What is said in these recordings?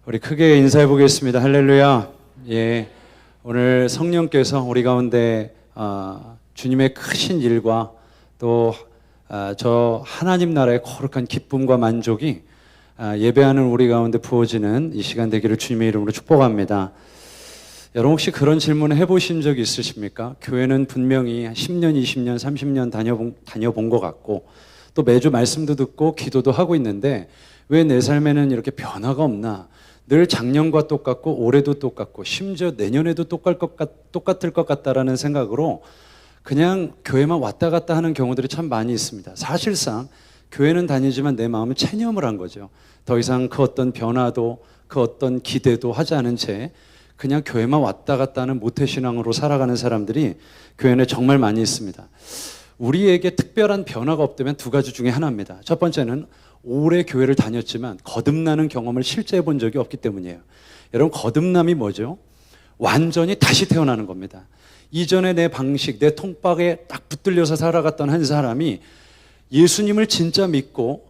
우리 크게 인사해 보겠습니다. 할렐루야. 예, 오늘 성령께서 우리 가운데 주님의 크신 일과 또 저 하나님 나라의 거룩한 기쁨과 만족이 예배하는 우리 가운데 부어지는 이 시간 되기를 주님의 이름으로 축복합니다. 여러분 혹시 그런 질문을 해보신 적 있으십니까? 교회는 분명히 10년, 20년, 30년 다녀본 것 같고 또 매주 말씀도 듣고 기도도 하고 있는데 왜 내 삶에는 이렇게 변화가 없나? 늘 작년과 똑같고 올해도 똑같고 심지어 내년에도 똑같을 것 같다라는 생각으로 그냥 교회만 왔다 갔다 하는 경우들이 참 많이 있습니다. 사실상 교회는 다니지만 내 마음은 체념을 한 거죠. 더 이상 그 어떤 변화도 그 어떤 기대도 하지 않은 채 그냥 교회만 왔다 갔다 하는 모태신앙으로 살아가는 사람들이 교회 내 정말 많이 있습니다. 우리에게 특별한 변화가 없다면 두 가지 중에 하나입니다. 첫 번째는 오래 교회를 다녔지만 거듭나는 경험을 실제 해본 적이 없기 때문이에요. 여러분, 거듭남이 뭐죠? 완전히 다시 태어나는 겁니다. 이전에 내 방식, 내 통박에 딱 붙들려서 살아갔던 한 사람이 예수님을 진짜 믿고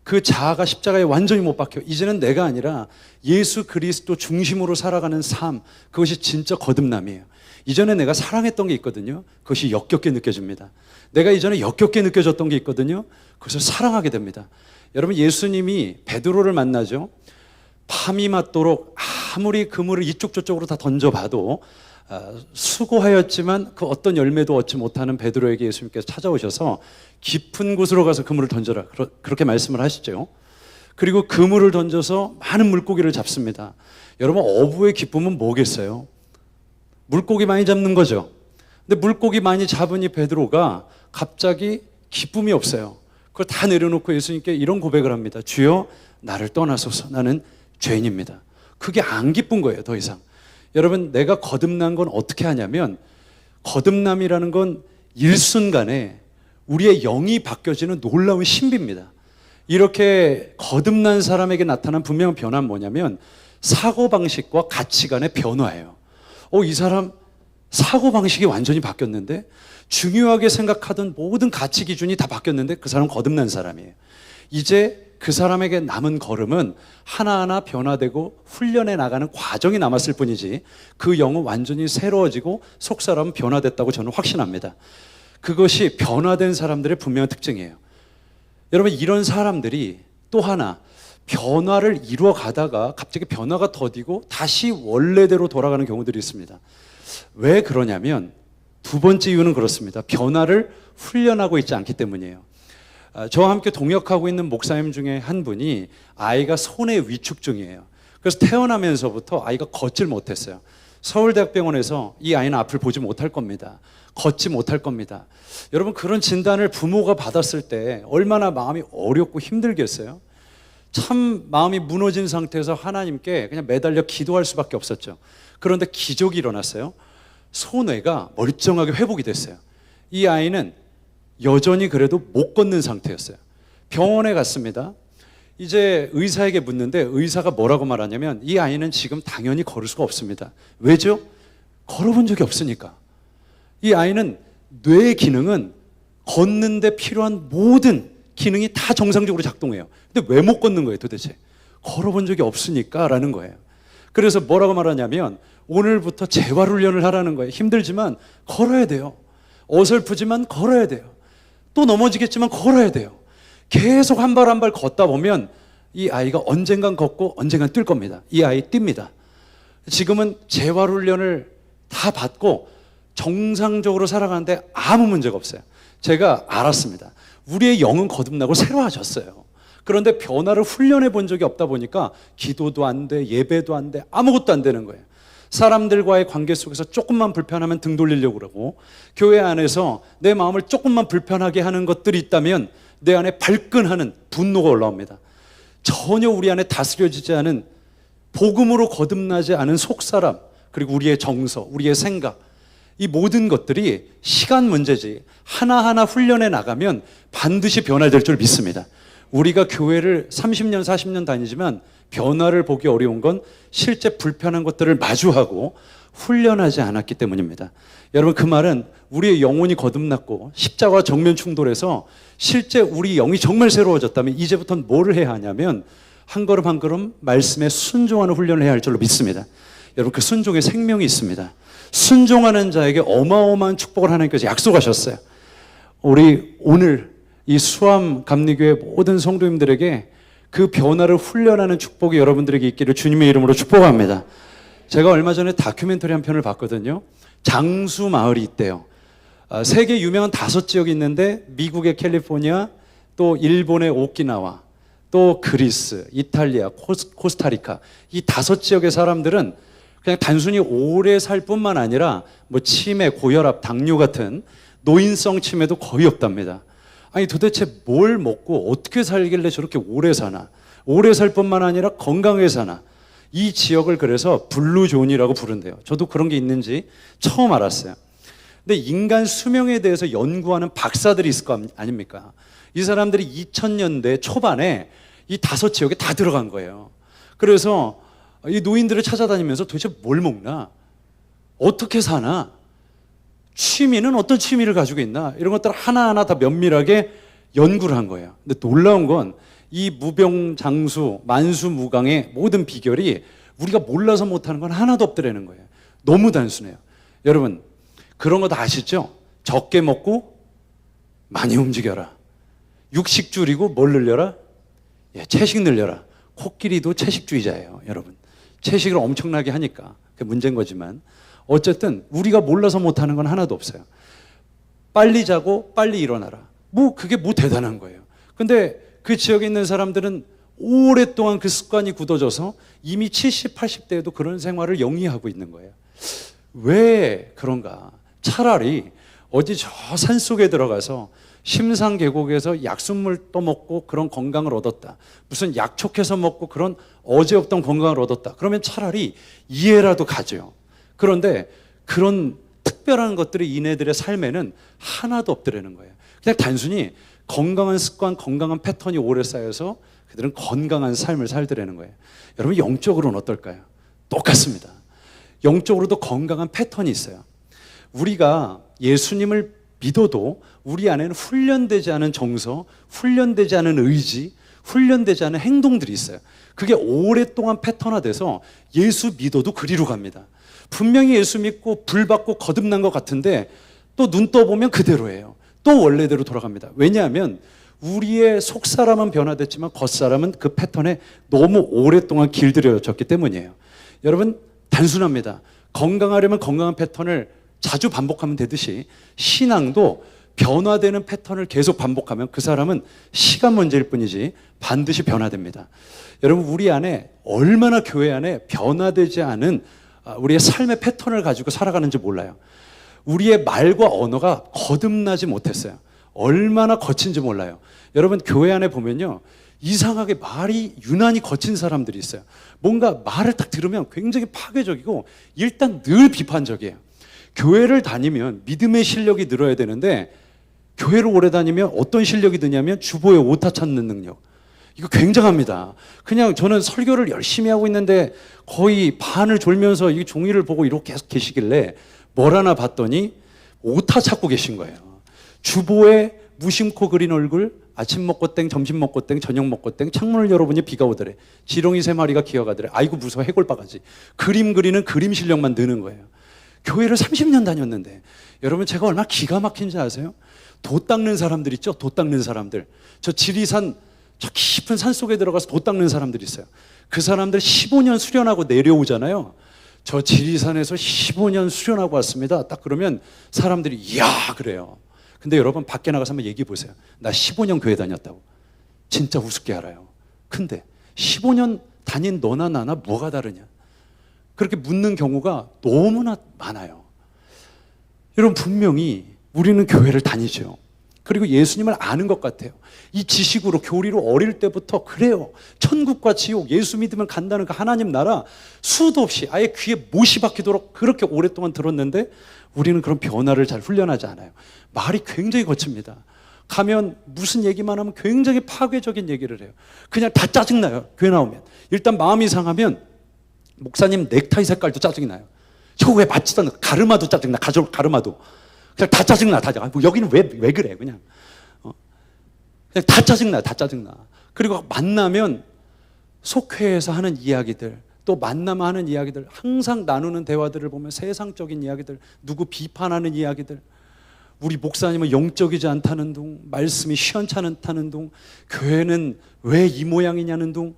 그 자아가 십자가에 완전히 못 박혀 이제는 내가 아니라 예수 그리스도 중심으로 살아가는 삶, 그것이 진짜 거듭남이에요. 이전에 내가 사랑했던 게 있거든요. 그것이 역겹게 느껴집니다. 내가 이전에 역겹게 느껴졌던 게 있거든요. 그것을 사랑하게 됩니다. 여러분, 예수님이 베드로를 만나죠. 밤이 맞도록 아무리 그물을 이쪽 저쪽으로 다 던져봐도 수고하였지만 그 어떤 열매도 얻지 못하는 베드로에게 예수님께서 찾아오셔서 깊은 곳으로 가서 그물을 던져라, 그렇게 말씀을 하시죠. 그리고 그물을 던져서 많은 물고기를 잡습니다. 여러분, 어부의 기쁨은 뭐겠어요? 물고기 많이 잡는 거죠. 근데 물고기 많이 잡으니 베드로가 갑자기 기쁨이 없어요. 그걸 다 내려놓고 예수님께 이런 고백을 합니다. 주여, 나를 떠나소서. 나는 죄인입니다. 그게 안 기쁜 거예요, 더 이상. 여러분, 내가 거듭난 건 어떻게 하냐면, 거듭남이라는 건 일순간에 우리의 영이 바뀌어지는 놀라운 신비입니다. 이렇게 거듭난 사람에게 나타난 분명한 변화는 뭐냐면 사고방식과 가치관의 변화예요. 이 사람 사고방식이 완전히 바뀌었는데, 중요하게 생각하던 모든 가치 기준이 다 바뀌었는데 그 사람은 거듭난 사람이에요. 이제 그 사람에게 남은 걸음은 하나하나 변화되고 훈련해 나가는 과정이 남았을 뿐이지 그 영은 완전히 새로워지고 속사람은 변화됐다고 저는 확신합니다. 그것이 변화된 사람들의 분명한 특징이에요. 여러분, 이런 사람들이 또 하나 변화를 이루어 가다가 갑자기 변화가 더디고 다시 원래대로 돌아가는 경우들이 있습니다. 왜 그러냐면 두 번째 이유는 그렇습니다. 변화를 훈련하고 있지 않기 때문이에요. 저와 함께 동역하고 있는 목사님 중에 한 분이 아이가 손에 위축증이에요. 그래서 태어나면서부터 아이가 걷질 못했어요. 서울대학병원에서 이 아이는 앞을 보지 못할 겁니다. 걷지 못할 겁니다. 여러분, 그런 진단을 부모가 받았을 때 얼마나 마음이 어렵고 힘들겠어요? 참 마음이 무너진 상태에서 하나님께 그냥 매달려 기도할 수밖에 없었죠. 그런데 기적이 일어났어요. 손뇌가 멀쩡하게 회복이 됐어요. 이 아이는 여전히 그래도 못 걷는 상태였어요. 병원에 갔습니다. 이제 의사에게 묻는데 의사가 뭐라고 말하냐면 이 아이는 지금 당연히 걸을 수가 없습니다. 왜죠? 걸어본 적이 없으니까. 이 아이는 뇌의 기능은 걷는데 필요한 모든 기능이 다 정상적으로 작동해요. 근데 왜 못 걷는 거예요, 도대체? 걸어본 적이 없으니까 라는 거예요. 그래서 뭐라고 말하냐면 오늘부터 재활훈련을 하라는 거예요. 힘들지만 걸어야 돼요. 어설프지만 걸어야 돼요. 또 넘어지겠지만 걸어야 돼요. 계속 한 발 한 발 걷다 보면 이 아이가 언젠간 걷고 언젠간 뛸 겁니다. 이 아이 뜁니다. 지금은 재활훈련을 다 받고 정상적으로 살아가는데 아무 문제가 없어요. 제가 알았습니다. 우리의 영은 거듭나고 새로워졌어요. 그런데 변화를 훈련해 본 적이 없다 보니까 기도도 안 돼, 예배도 안 돼, 아무것도 안 되는 거예요. 사람들과의 관계 속에서 조금만 불편하면 등 돌리려고 그러고, 교회 안에서 내 마음을 조금만 불편하게 하는 것들이 있다면 내 안에 발끈하는 분노가 올라옵니다. 전혀 우리 안에 다스려지지 않은, 복음으로 거듭나지 않은 속사람, 그리고 우리의 정서, 우리의 생각, 이 모든 것들이 시간 문제지 하나하나 훈련해 나가면 반드시 변화될 줄 믿습니다. 우리가 교회를 30년, 40년 다니지만 변화를 보기 어려운 건 실제 불편한 것들을 마주하고 훈련하지 않았기 때문입니다. 여러분, 그 말은 우리의 영혼이 거듭났고 십자가와 정면 충돌해서 실제 우리 영이 정말 새로워졌다면 이제부터는 뭐를 해야 하냐면 한 걸음 한 걸음 말씀에 순종하는 훈련을 해야 할 줄로 믿습니다. 여러분, 그 순종에 생명이 있습니다. 순종하는 자에게 어마어마한 축복을 하나님께서 약속하셨어요. 우리 오늘 이 수암 감리교회 모든 성도님들에게 그 변화를 훈련하는 축복이 여러분들에게 있기를 주님의 이름으로 축복합니다. 제가 얼마 전에 다큐멘터리 한 편을 봤거든요. 장수 마을이 있대요. 세계 유명한 5지역이 있는데 미국의 캘리포니아, 또 일본의 오키나와, 또 그리스, 이탈리아, 코스타리카, 이 5지역의 사람들은 그냥 단순히 오래 살 뿐만 아니라 뭐 치매, 고혈압, 당뇨 같은 노인성 치매도 거의 없답니다. 아니 도대체 뭘 먹고 어떻게 살길래 저렇게 오래 사나? 오래 살 뿐만 아니라 건강하게 사나? 이 지역을 그래서 블루존이라고 부른대요. 저도 그런 게 있는지 처음 알았어요. 근데 인간 수명에 대해서 연구하는 박사들이 있을 거 아닙니까? 이 사람들이 2000년대 초반에 이 5지역에 다 들어간 거예요. 그래서 이 노인들을 찾아다니면서 도대체 뭘 먹나? 어떻게 사나? 취미는 어떤 취미를 가지고 있나? 이런 것들을 하나하나 다 면밀하게 연구를 한 거예요. 근데 놀라운 건 이 무병장수, 만수무강의 모든 비결이 우리가 몰라서 못하는 건 하나도 없더라는 거예요. 너무 단순해요. 여러분, 그런 거 다 아시죠? 적게 먹고 많이 움직여라. 육식 줄이고 뭘 늘려라? 예, 채식 늘려라. 코끼리도 채식주의자예요, 여러분. 채식을 엄청나게 하니까 그게 문제인 거지만 어쨌든 우리가 몰라서 못하는 건 하나도 없어요. 빨리 자고 빨리 일어나라. 그게 대단한 거예요. 근데 그 지역에 있는 사람들은 오랫동안 그 습관이 굳어져서 이미 70, 80대에도 그런 생활을 영위하고 있는 거예요. 왜 그런가? 차라리 어디 저 산속에 들어가서 심상 계곡에서 약순물 떠먹고 그런 건강을 얻었다. 무슨 약촉해서 먹고 그런 어제 없던 건강을 얻었다. 그러면 차라리 이해라도 가죠. 그런데 그런 특별한 것들이 이네들의 삶에는 하나도 없더라는 거예요. 그냥 단순히 건강한 습관, 건강한 패턴이 오래 쌓여서 그들은 건강한 삶을 살더라는 거예요. 여러분, 영적으로는 어떨까요? 똑같습니다. 영적으로도 건강한 패턴이 있어요. 우리가 예수님을 믿어도 우리 안에는 훈련되지 않은 정서, 훈련되지 않은 의지, 훈련되지 않은 행동들이 있어요. 그게 오랫동안 패턴화돼서 예수 믿어도 그리로 갑니다. 분명히 예수 믿고 불 받고 거듭난 것 같은데 또 눈 떠보면 그대로예요. 또 원래대로 돌아갑니다. 왜냐하면 우리의 속사람은 변화됐지만 겉사람은 그 패턴에 너무 오랫동안 길들여졌기 때문이에요. 여러분, 단순합니다. 건강하려면 건강한 패턴을 자주 반복하면 되듯이 신앙도 변화되는 패턴을 계속 반복하면 그 사람은 시간 문제일 뿐이지 반드시 변화됩니다. 여러분, 우리 안에 얼마나 교회 안에 변화되지 않은 우리의 삶의 패턴을 가지고 살아가는지 몰라요. 우리의 말과 언어가 거듭나지 못했어요. 얼마나 거친지 몰라요. 여러분, 교회 안에 보면요, 이상하게 말이 유난히 거친 사람들이 있어요. 뭔가 말을 딱 들으면 굉장히 파괴적이고 일단 늘 비판적이에요. 교회를 다니면 믿음의 실력이 늘어야 되는데 교회를 오래 다니면 어떤 실력이 드냐면 주보에 오타 찾는 능력. 이거 굉장합니다. 그냥 저는 설교를 열심히 하고 있는데 거의 반을 졸면서 이 종이를 보고 이렇게 계속 계시길래 뭘 하나 봤더니 오타 찾고 계신 거예요. 주보에 무심코 그린 얼굴, 아침 먹고 땡, 점심 먹고 땡, 저녁 먹고 땡, 창문을 열어보니 비가 오더래. 지렁이 3마리가 기어가더래. 아이고 무서워, 해골바가지. 그림 그리는 그림 실력만 느는 거예요. 교회를 30년 다녔는데 여러분, 제가 얼마나 기가 막힌지 아세요? 도 닦는 사람들 있죠? 도 닦는 사람들. 저 지리산, 저 깊은 산 속에 들어가서 도 닦는 사람들이 있어요. 그 사람들 15년 수련하고 내려오잖아요. 저 지리산에서 15년 수련하고 왔습니다. 딱 그러면 사람들이 이야 그래요. 근데 여러분, 밖에 나가서 한번 얘기해 보세요. 나 15년 교회 다녔다고. 진짜 우습게 알아요. 근데 15년 다닌 너나 나나 뭐가 다르냐? 그렇게 묻는 경우가 너무나 많아요. 여러분, 분명히 우리는 교회를 다니죠. 그리고 예수님을 아는 것 같아요. 이 지식으로, 교리로 어릴 때부터 그래요. 천국과 지옥, 예수 믿으면 간다는 그 하나님 나라 수도 없이 아예 귀에 못이 박히도록 그렇게 오랫동안 들었는데 우리는 그런 변화를 잘 훈련하지 않아요. 말이 굉장히 거칩니다. 가면 무슨 얘기만 하면 굉장히 파괴적인 얘기를 해요. 그냥 다 짜증나요. 교회 나오면. 일단 마음이 상하면 목사님 넥타이 색깔도 짜증이 나요. 저거 왜 맞지도 않는, 가르마도 짜증나. 가르마도. 그냥 다 짜증나. 뭐 여기는 왜 그래 그냥. 그냥 다 짜증나. 그리고 만나면 속회에서 하는 이야기들, 또 만남하는 이야기들, 항상 나누는 대화들을 보면 세상적인 이야기들, 누구 비판하는 이야기들, 우리 목사님은 영적이지 않다는 둥, 말씀이 시원찮다는 둥, 교회는 왜 이 모양이냐는 둥,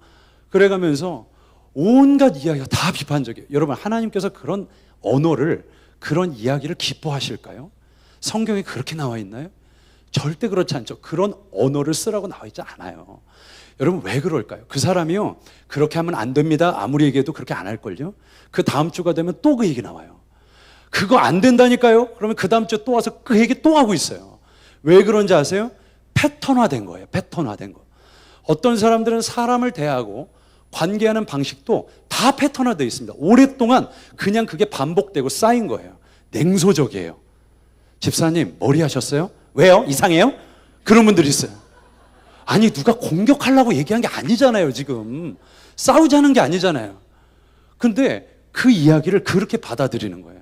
그래가면서 온갖 이야기가 다 비판적이에요. 여러분, 하나님께서 그런 언어를, 그런 이야기를 기뻐하실까요? 성경에 그렇게 나와 있나요? 절대 그렇지 않죠. 그런 언어를 쓰라고 나와 있지 않아요. 여러분, 왜 그럴까요? 그 사람이요, 그렇게 하면 안 됩니다 아무리 얘기해도 그렇게 안 할걸요. 그 다음 주가 되면 또 그 얘기 나와요. 그거 안 된다니까요? 그러면 그 다음 주에 또 와서 그 얘기 또 하고 있어요. 왜 그런지 아세요? 패턴화된 거예요. 패턴화된 거. 어떤 사람들은 사람을 대하고 관계하는 방식도 다 패턴화되어 있습니다. 오랫동안 그냥 그게 반복되고 쌓인 거예요. 냉소적이에요. 집사님, 머리 하셨어요? 왜요? 이상해요? 그런 분들이 있어요. 아니, 누가 공격하려고 얘기한 게 아니잖아요, 지금. 싸우자는 게 아니잖아요. 근데 그 이야기를 그렇게 받아들이는 거예요.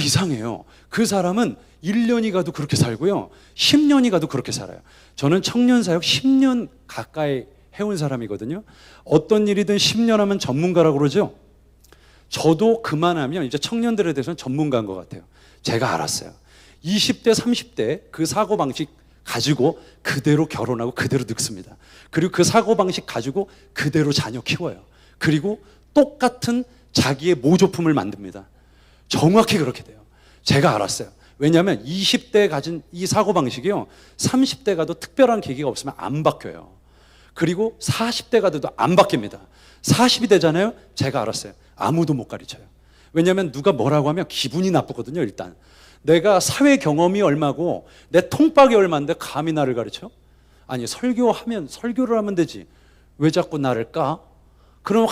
이상해요. 그 사람은 1년이 가도 그렇게 살고요, 10년이 가도 그렇게 살아요. 저는 청년사역 10년 가까이 해온 사람이거든요. 어떤 일이든 10년 하면 전문가라고 그러죠. 저도 그만하면 이제 청년들에 대해서는 전문가인 것 같아요. 제가 알았어요. 20대, 30대 그 사고방식 가지고 그대로 결혼하고 그대로 늙습니다. 그리고 그 사고방식 가지고 그대로 자녀 키워요. 그리고 똑같은 자기의 모조품을 만듭니다. 정확히 그렇게 돼요. 제가 알았어요. 왜냐하면 20대에 가진 이 사고방식이요, 30대 가도 특별한 계기가 없으면 안 바뀌어요. 그리고 40대 가도 안 바뀝니다. 40이 되잖아요. 제가 알았어요. 아무도 못 가르쳐요. 왜냐하면 누가 뭐라고 하면 기분이 나쁘거든요. 일단 내가 사회 경험이 얼마고 내 통박이 얼마인데 감히 나를 가르쳐? 아니, 설교를 하면 되지. 왜 자꾸 나를 까? 그럼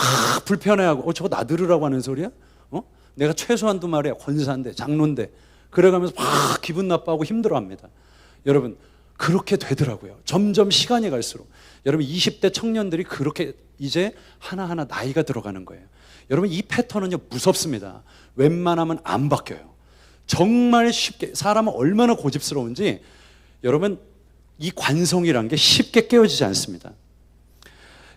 불편해하고 저거 나 들으라고 하는 소리야? 내가 최소한도 말이야, 권사인데, 장로인데. 그래가면서 막 기분 나빠하고 힘들어합니다. 여러분, 그렇게 되더라고요. 점점 시간이 갈수록. 여러분, 20대 청년들이 그렇게 이제 하나하나 나이가 들어가는 거예요. 여러분, 이 패턴은요, 무섭습니다. 웬만하면 안 바뀌어요. 정말 쉽게, 사람은 얼마나 고집스러운지, 여러분, 이 관성이란 게 쉽게 깨어지지 않습니다.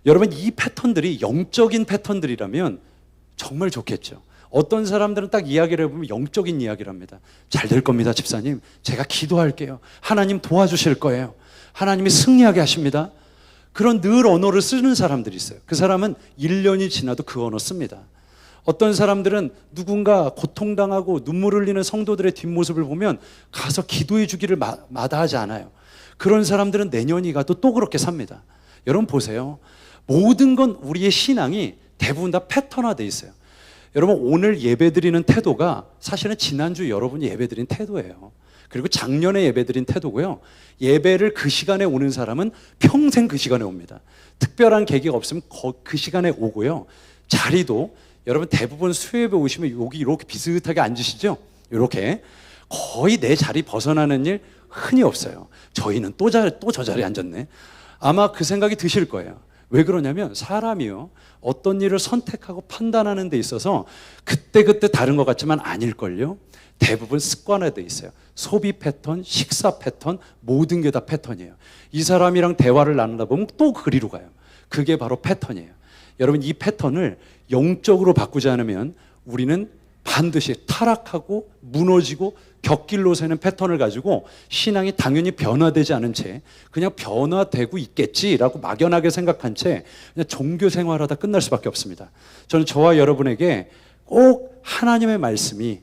여러분, 이 패턴들이 영적인 패턴들이라면 정말 좋겠죠. 어떤 사람들은 딱 이야기를 해보면 영적인 이야기를 합니다. 잘 될 겁니다, 집사님. 제가 기도할게요. 하나님 도와주실 거예요. 하나님이 승리하게 하십니다. 그런 늘 언어를 쓰는 사람들이 있어요. 그 사람은 1년이 지나도 그 언어 씁니다. 어떤 사람들은 누군가 고통당하고 눈물 흘리는 성도들의 뒷모습을 보면 가서 기도해 주기를 마다하지 않아요. 그런 사람들은 내년이 가도 또 그렇게 삽니다. 여러분 보세요. 모든 건 우리의 신앙이 대부분 다 패턴화되어 있어요. 여러분, 오늘 예배드리는 태도가 사실은 지난주 여러분이 예배드린 태도예요. 그리고 작년에 예배드린 태도고요. 예배를 그 시간에 오는 사람은 평생 그 시간에 옵니다. 특별한 계기가 없으면 그 시간에 오고요. 자리도 여러분 대부분 수요예배 오시면 여기 이렇게 비슷하게 앉으시죠? 이렇게 거의 내 자리 벗어나는 일 흔히 없어요. 저희는 또 저 자리에 앉았네. 아마 그 생각이 드실 거예요. 왜 그러냐면 사람이요, 어떤 일을 선택하고 판단하는 데 있어서 그때그때 다른 것 같지만 아닐걸요. 대부분 습관화되어 있어요. 소비 패턴, 식사 패턴, 모든 게 다 패턴이에요. 이 사람이랑 대화를 나누다 보면 또 그리로 가요. 그게 바로 패턴이에요. 여러분, 이 패턴을 영적으로 바꾸지 않으면 우리는 반드시 타락하고 무너지고 곁길로 새는 패턴을 가지고 신앙이 당연히 변화되지 않은 채 그냥 변화되고 있겠지라고 막연하게 생각한 채 그냥 종교 생활하다 끝날 수밖에 없습니다. 저는 저와 여러분에게 꼭 하나님의 말씀이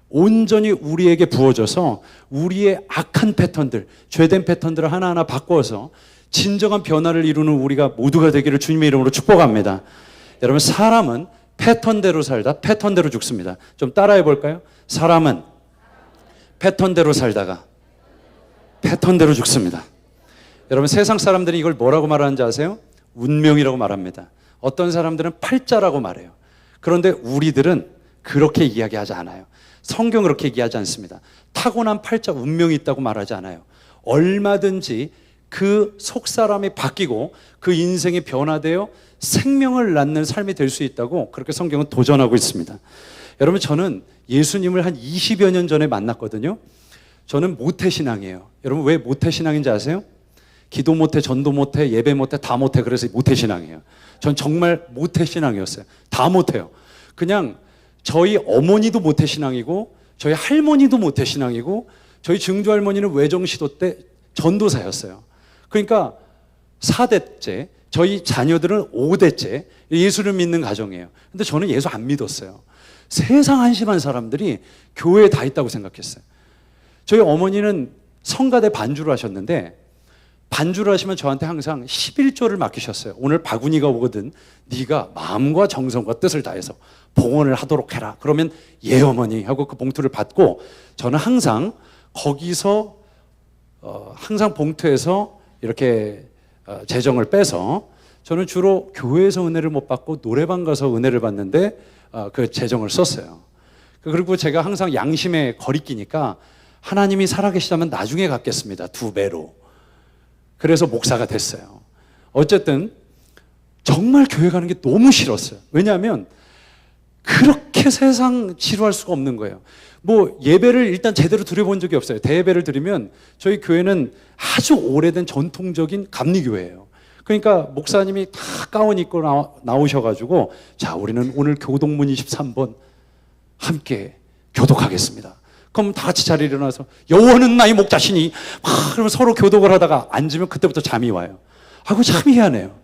온전히 우리에게 부어져서 우리의 악한 패턴들, 죄된 패턴들을 하나하나 바꿔서 진정한 변화를 이루는 우리가 모두가 되기를 주님의 이름으로 축복합니다. 여러분, 사람은 패턴대로 살다 패턴대로 죽습니다. 좀 따라해 볼까요? 사람은 패턴대로 살다가 패턴대로 죽습니다. 여러분, 세상 사람들이 이걸 뭐라고 말하는지 아세요? 운명이라고 말합니다. 어떤 사람들은 팔자라고 말해요. 그런데 우리들은 그렇게 이야기하지 않아요. 성경은 그렇게 얘기하지 않습니다. 타고난 팔자, 운명이 있다고 말하지 않아요. 얼마든지 그 속사람이 바뀌고 그 인생이 변화되어 생명을 낳는 삶이 될 수 있다고 그렇게 성경은 도전하고 있습니다. 여러분, 저는 예수님을 한 20여 년 전에 만났거든요. 저는 모태신앙이에요. 여러분, 왜 모태신앙인지 아세요? 기도 못해, 전도 못해, 예배 못해, 다 못해. 그래서 모태신앙이에요. 전 정말 모태신앙이었어요. 다 못해요. 그냥 저희 어머니도 모태신앙이고 저희 할머니도 모태신앙이고 저희 증조할머니는 외정시도 때 전도사였어요. 그러니까 4대째, 저희 자녀들은 5대째 예수를 믿는 가정이에요. 근데 저는 예수 안 믿었어요. 세상 한심한 사람들이 교회에 다 있다고 생각했어요. 저희 어머니는 성가대 반주를 하셨는데 반주를 하시면 저한테 항상 11조를 맡기셨어요. 오늘 바구니가 오거든 네가 마음과 정성과 뜻을 다해서 봉헌을 하도록 해라. 그러면 예 어머니 하고 그 봉투를 받고 저는 항상 거기서 항상 봉투에서 이렇게 재정을 빼서 저는 주로 교회에서 은혜를 못 받고 노래방 가서 은혜를 받는데 그 재정을 썼어요. 그리고 제가 항상 양심에 거리끼니까 하나님이 살아계시다면 나중에 갚겠습니다. 2배로. 그래서 목사가 됐어요. 어쨌든 정말 교회 가는 게 너무 싫었어요. 왜냐하면 그렇게 세상 지루할 수가 없는 거예요. 뭐 예배를 일단 제대로 드려본 적이 없어요. 대예배를 드리면 저희 교회는 아주 오래된 전통적인 감리교회예요. 그러니까 목사님이 다 가운 입고 나오셔가지고 자 우리는 오늘 교동문 23번 함께 교독하겠습니다. 그럼 다 같이 자리에 일어나서 여호와는 나의 목자시니 그러면 서로 교독을 하다가 앉으면 그때부터 잠이 와요. 아이고 참 희한해요.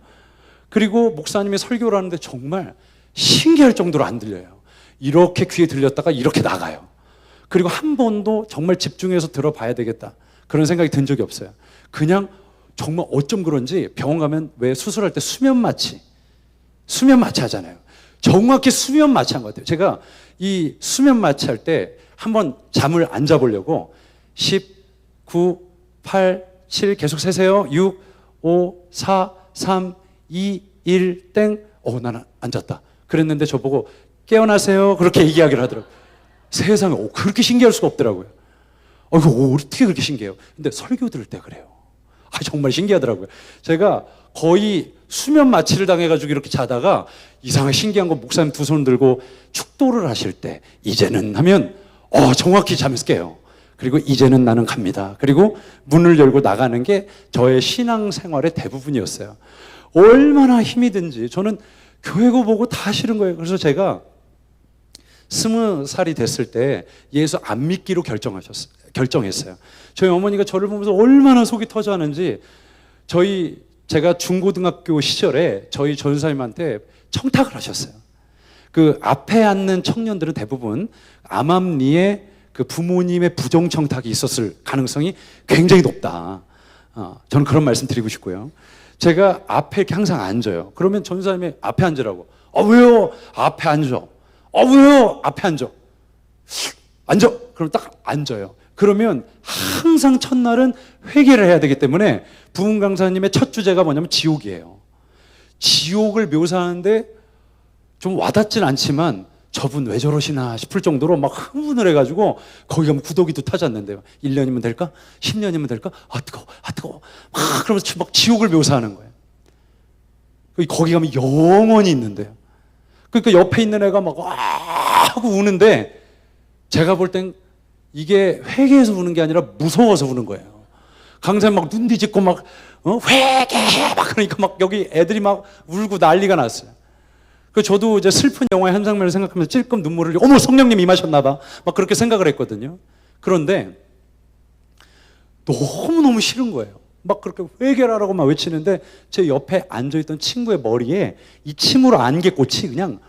그리고 목사님이 설교를 하는데 정말 신기할 정도로 안 들려요. 이렇게 귀에 들렸다가 이렇게 나가요. 그리고 한 번도 정말 집중해서 들어봐야 되겠다 그런 생각이 든 적이 없어요. 그냥 정말 어쩜 그런지 병원 가면 왜 수술할 때 수면 마취 하잖아요. 정확히 수면 마취한 것 같아요. 제가 이 수면 마취할 때 한번 잠을 안 자보려고 10, 9, 8, 7 계속 세세요. 6, 5, 4, 3, 2, 1 땡. 나는 앉았다. 그랬는데 저보고 깨어나세요. 그렇게 이야기를 하더라고요. 세상에 그렇게 신기할 수가 없더라고요. 이거 어떻게 그렇게 신기해요? 근데 설교 들을 때 그래요. 정말 신기하더라고요. 제가 거의 수면 마취를 당해가지고 이렇게 자다가 이상하게 신기한 거 목사님 두 손 들고 축도를 하실 때 이제는 하면 정확히 잠에서 깨요. 그리고 이제는 나는 갑니다. 그리고 문을 열고 나가는 게 저의 신앙생활의 대부분이었어요. 얼마나 힘이 든지 저는 교회고 보고 다 싫은 거예요. 그래서 제가 20살이 됐을 때 예수 안 믿기로 결정했어요. 저희 어머니가 저를 보면서 얼마나 속이 터져 하는지 제가 중고등학교 시절에 저희 전사님한테 청탁을 하셨어요. 그 앞에 앉는 청년들은 대부분 암암리에 그 부모님의 부정 청탁이 있었을 가능성이 굉장히 높다. 저는 그런 말씀 드리고 싶고요. 제가 앞에 이렇게 항상 앉아요. 그러면 전사님이 앞에 앉으라고. 왜요? 앞에 앉아. 왜요? 앞에 앉아. 앉아. 그럼 딱 앉아요. 그러면 항상 첫날은 회개를 해야 되기 때문에 부흥 강사님의 첫 주제가 뭐냐면 지옥이에요. 지옥을 묘사하는데 좀 와닿진 않지만 저분 왜 저러시나 싶을 정도로 막 흥분을 해가지고 거기 가면 구더기도 타졌는데요. 1년이면 될까? 10년이면 될까? 뜨거워. 막 그러면서 막 지옥을 묘사하는 거예요. 거기 가면 영원히 있는데요. 그러니까 옆에 있는 애가 막 와 하고 우는데 제가 볼 땐 이게 회개해서 우는 게 아니라 무서워서 우는 거예요. 강사님 막 눈 뒤집고 막 회개 막 그러니까 막 여기 애들이 막 울고 난리가 났어요. 그 저도 이제 슬픈 영화의 한 장면을 생각하면서 찔끔 눈물을 어머 성령님 임하셨나 봐. 막 그렇게 생각을 했거든요. 그런데 너무너무 싫은 거예요. 막 그렇게 회개라라고 막 외치는데 제 옆에 앉아있던 친구의 머리에 이 침으로 안개꽃이 그냥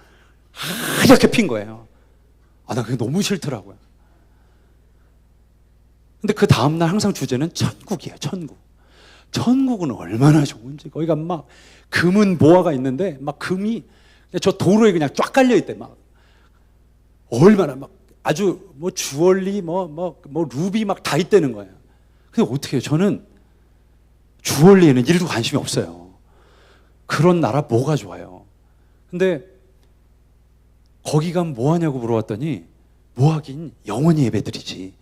하얗게 핀 거예요. 나 그게 너무 싫더라고요. 근데 그 다음날 항상 주제는 천국이에요. 천국은 얼마나 좋은지. 거기가 막 금은 보화가 있는데 막 금이 저 도로에 그냥 쫙 깔려 있대. 막 얼마나 막 아주 뭐 주얼리 루비 막 다 있다는 거예요. 근데 어떻게 해요? 저는 주얼리에는 1도 관심이 없어요. 그런 나라 뭐가 좋아요? 근데 거기 가면 뭐 하냐고 물어봤더니 뭐 하긴 영원히 예배드리지.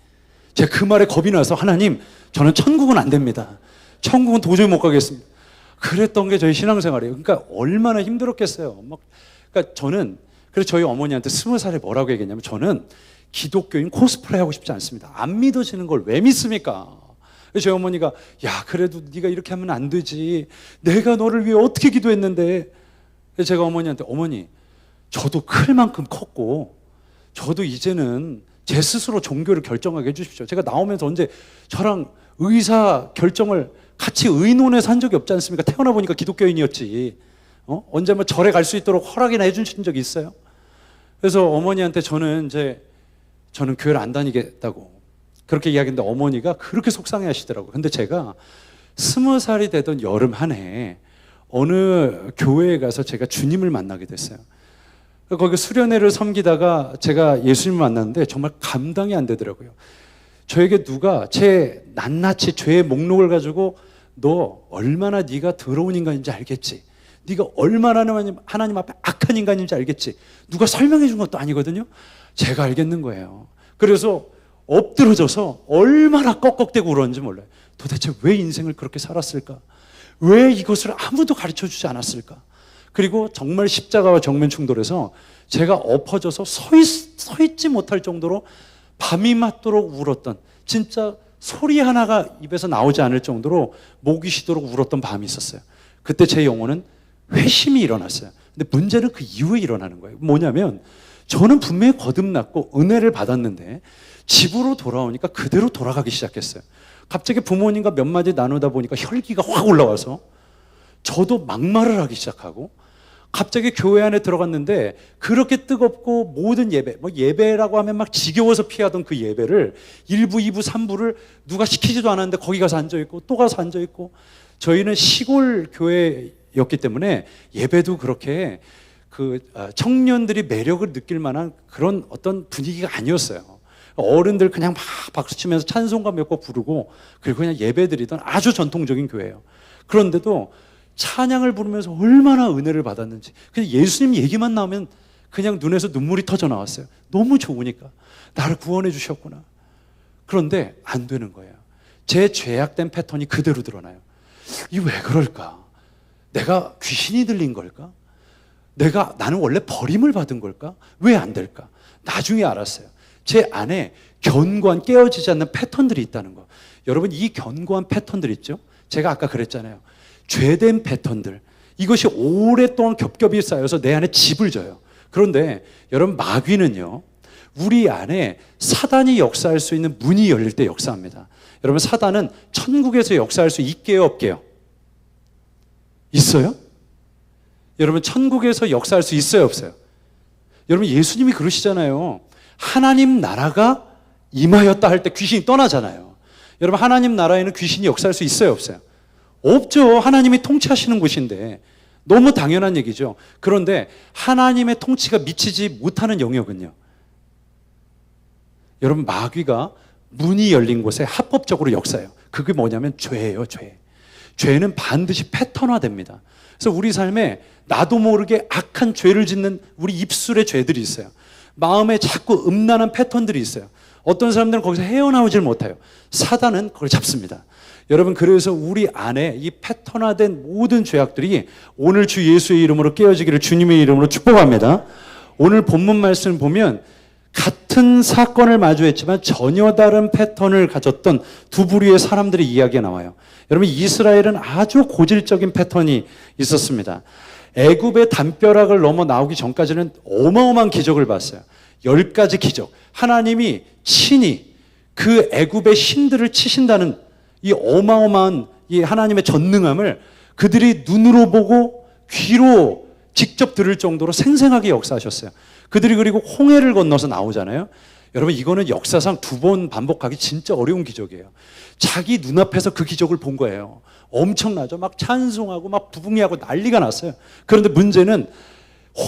제가 그 말에 겁이 나서 하나님 저는 천국은 안 됩니다. 천국은 도저히 못 가겠습니다. 그랬던 게 저희 신앙생활이에요. 그러니까 얼마나 힘들었겠어요. 그러니까 저는 그래서 저희 어머니한테 20살에 뭐라고 얘기했냐면 저는 기독교인 코스프레 하고 싶지 않습니다. 안 믿어지는 걸 왜 믿습니까? 저희 어머니가 야 그래도 네가 이렇게 하면 안 되지. 내가 너를 위해 어떻게 기도했는데. 제가 어머니한테 어머니 저도 클 만큼 컸고 저도 이제는 제 스스로 종교를 결정하게 해주십시오. 제가 나오면서 언제 저랑 의사 결정을 같이 의논해서 한 적이 없지 않습니까? 태어나 보니까 기독교인이었지. 언제 뭐 절에 갈 수 있도록 허락이나 해주신 적이 있어요? 그래서 어머니한테 저는 교회를 안 다니겠다고 그렇게 이야기했는데 어머니가 그렇게 속상해 하시더라고요. 근데 제가 20살이 되던 여름 한 해 어느 교회에 가서 제가 주님을 만나게 됐어요. 거기 수련회를 섬기다가 제가 예수님을 만났는데 정말 감당이 안 되더라고요. 저에게 누가 제 낱낱이 죄의 목록을 가지고 너 얼마나 네가 더러운 인간인지 알겠지? 네가 얼마나 하나님 앞에 악한 인간인지 알겠지? 누가 설명해 준 것도 아니거든요. 제가 알겠는 거예요. 그래서 엎드러져서 얼마나 꺽꺽대고 울었는지 몰라요. 도대체 왜 인생을 그렇게 살았을까? 왜 이것을 아무도 가르쳐주지 않았을까? 그리고 정말 십자가와 정면 충돌해서 제가 엎어져서 서 있지 못할 정도로 밤이 맞도록 울었던, 진짜 소리 하나가 입에서 나오지 않을 정도로 목이 쉬도록 울었던 밤이 있었어요. 그때 제 영혼은 회심이 일어났어요. 근데 문제는 그 이후에 일어나는 거예요. 뭐냐면 저는 분명히 거듭났고 은혜를 받았는데 집으로 돌아오니까 그대로 돌아가기 시작했어요. 갑자기 부모님과 몇 마디 나누다 보니까 혈기가 확 올라와서 저도 막말을 하기 시작하고 갑자기 교회 안에 들어갔는데 그렇게 뜨겁고 모든 예배, 뭐 예배라고 하면 막 지겨워서 피하던 그 예배를 1부, 2부, 3부를 누가 시키지도 않았는데 거기 가서 앉아있고 또 가서 앉아있고 저희는 시골 교회였기 때문에 예배도 그렇게 청년들이 매력을 느낄 만한 그런 어떤 분위기가 아니었어요. 어른들 그냥 막 박수치면서 찬송가 몇 곡 부르고 그리고 그냥 예배드리던 아주 전통적인 교회예요. 그런데도 찬양을 부르면서 얼마나 은혜를 받았는지 그냥 예수님 얘기만 나오면 그냥 눈에서 눈물이 터져 나왔어요. 너무 좋으니까 나를 구원해 주셨구나. 그런데 안 되는 거예요. 제 죄악된 패턴이 그대로 드러나요. 이게 왜 그럴까? 내가 귀신이 들린 걸까? 나는 원래 버림을 받은 걸까? 왜 안 될까? 나중에 알았어요. 제 안에 견고한 깨어지지 않는 패턴들이 있다는 거. 여러분 이 견고한 패턴들 있죠? 제가 아까 그랬잖아요. 죄된 패턴들. 이것이 오랫동안 겹겹이 쌓여서 내 안에 집을 져요. 그런데 여러분 마귀는요. 우리 안에 사단이 역사할 수 있는 문이 열릴 때 역사합니다. 여러분 사단은 천국에서 역사할 수 있게요 없게요? 있어요? 여러분 천국에서 역사할 수 있어요 없어요? 여러분 예수님이 그러시잖아요. 하나님 나라가 임하였다 할 때 귀신이 떠나잖아요. 여러분 하나님 나라에는 귀신이 역사할 수 있어요 없어요? 없죠. 하나님이 통치하시는 곳인데 너무 당연한 얘기죠. 그런데 하나님의 통치가 미치지 못하는 영역은요. 여러분 마귀가 문이 열린 곳에 합법적으로 역사해요. 그게 뭐냐면 죄예요. 죄는 반드시 패턴화됩니다. 그래서 우리 삶에 나도 모르게 악한 죄를 짓는 우리 입술에 죄들이 있어요. 마음에 자꾸 음란한 패턴들이 있어요. 어떤 사람들은 거기서 헤어나오질 못해요. 사단은 그걸 잡습니다. 여러분 그래서 우리 안에 이 패턴화된 모든 죄악들이 오늘 주 예수의 이름으로 깨어지기를 주님의 이름으로 축복합니다. 오늘 본문 말씀을 보면 같은 사건을 마주했지만 전혀 다른 패턴을 가졌던 두 부류의 사람들의 이야기가 나와요. 여러분 이스라엘은 아주 고질적인 패턴이 있었습니다. 애굽의 담벼락을 넘어 나오기 전까지는 어마어마한 기적을 봤어요. 10가지 기적. 하나님이 친히 그 애굽의 신들을 치신다는 이 어마어마한 이 하나님의 전능함을 그들이 눈으로 보고 귀로 직접 들을 정도로 생생하게 역사하셨어요. 그들이 그리고 홍해를 건너서 나오잖아요. 여러분 이거는 역사상 2번 반복하기 진짜 어려운 기적이에요. 자기 눈앞에서 그 기적을 본 거예요. 엄청나죠. 막 찬송하고 막 부흥회하고 난리가 났어요. 그런데 문제는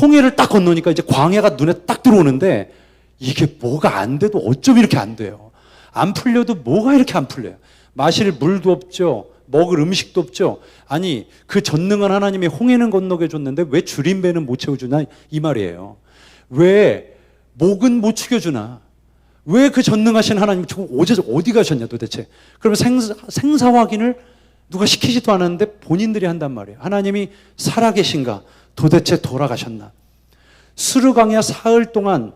홍해를 딱 건너니까 이제 광야가 눈에 딱 들어오는데 이게 뭐가 안 돼도 어쩜 이렇게 안 돼요. 안 풀려도 뭐가 이렇게 안 풀려요. 마실 물도 없죠. 먹을 음식도 없죠. 아니 그 전능한 하나님이 홍해는 건너게 줬는데 왜 줄인 배는 못 채워주나 이 말이에요. 왜 목은 못 죽여주나? 왜 그 전능하신 하나님이 어디 가셨냐 도대체? 그러면 생사 확인을 누가 시키지도 않았는데 본인들이 한단 말이에요. 하나님이 살아계신가? 도대체 돌아가셨나? 수르강야 사흘 동안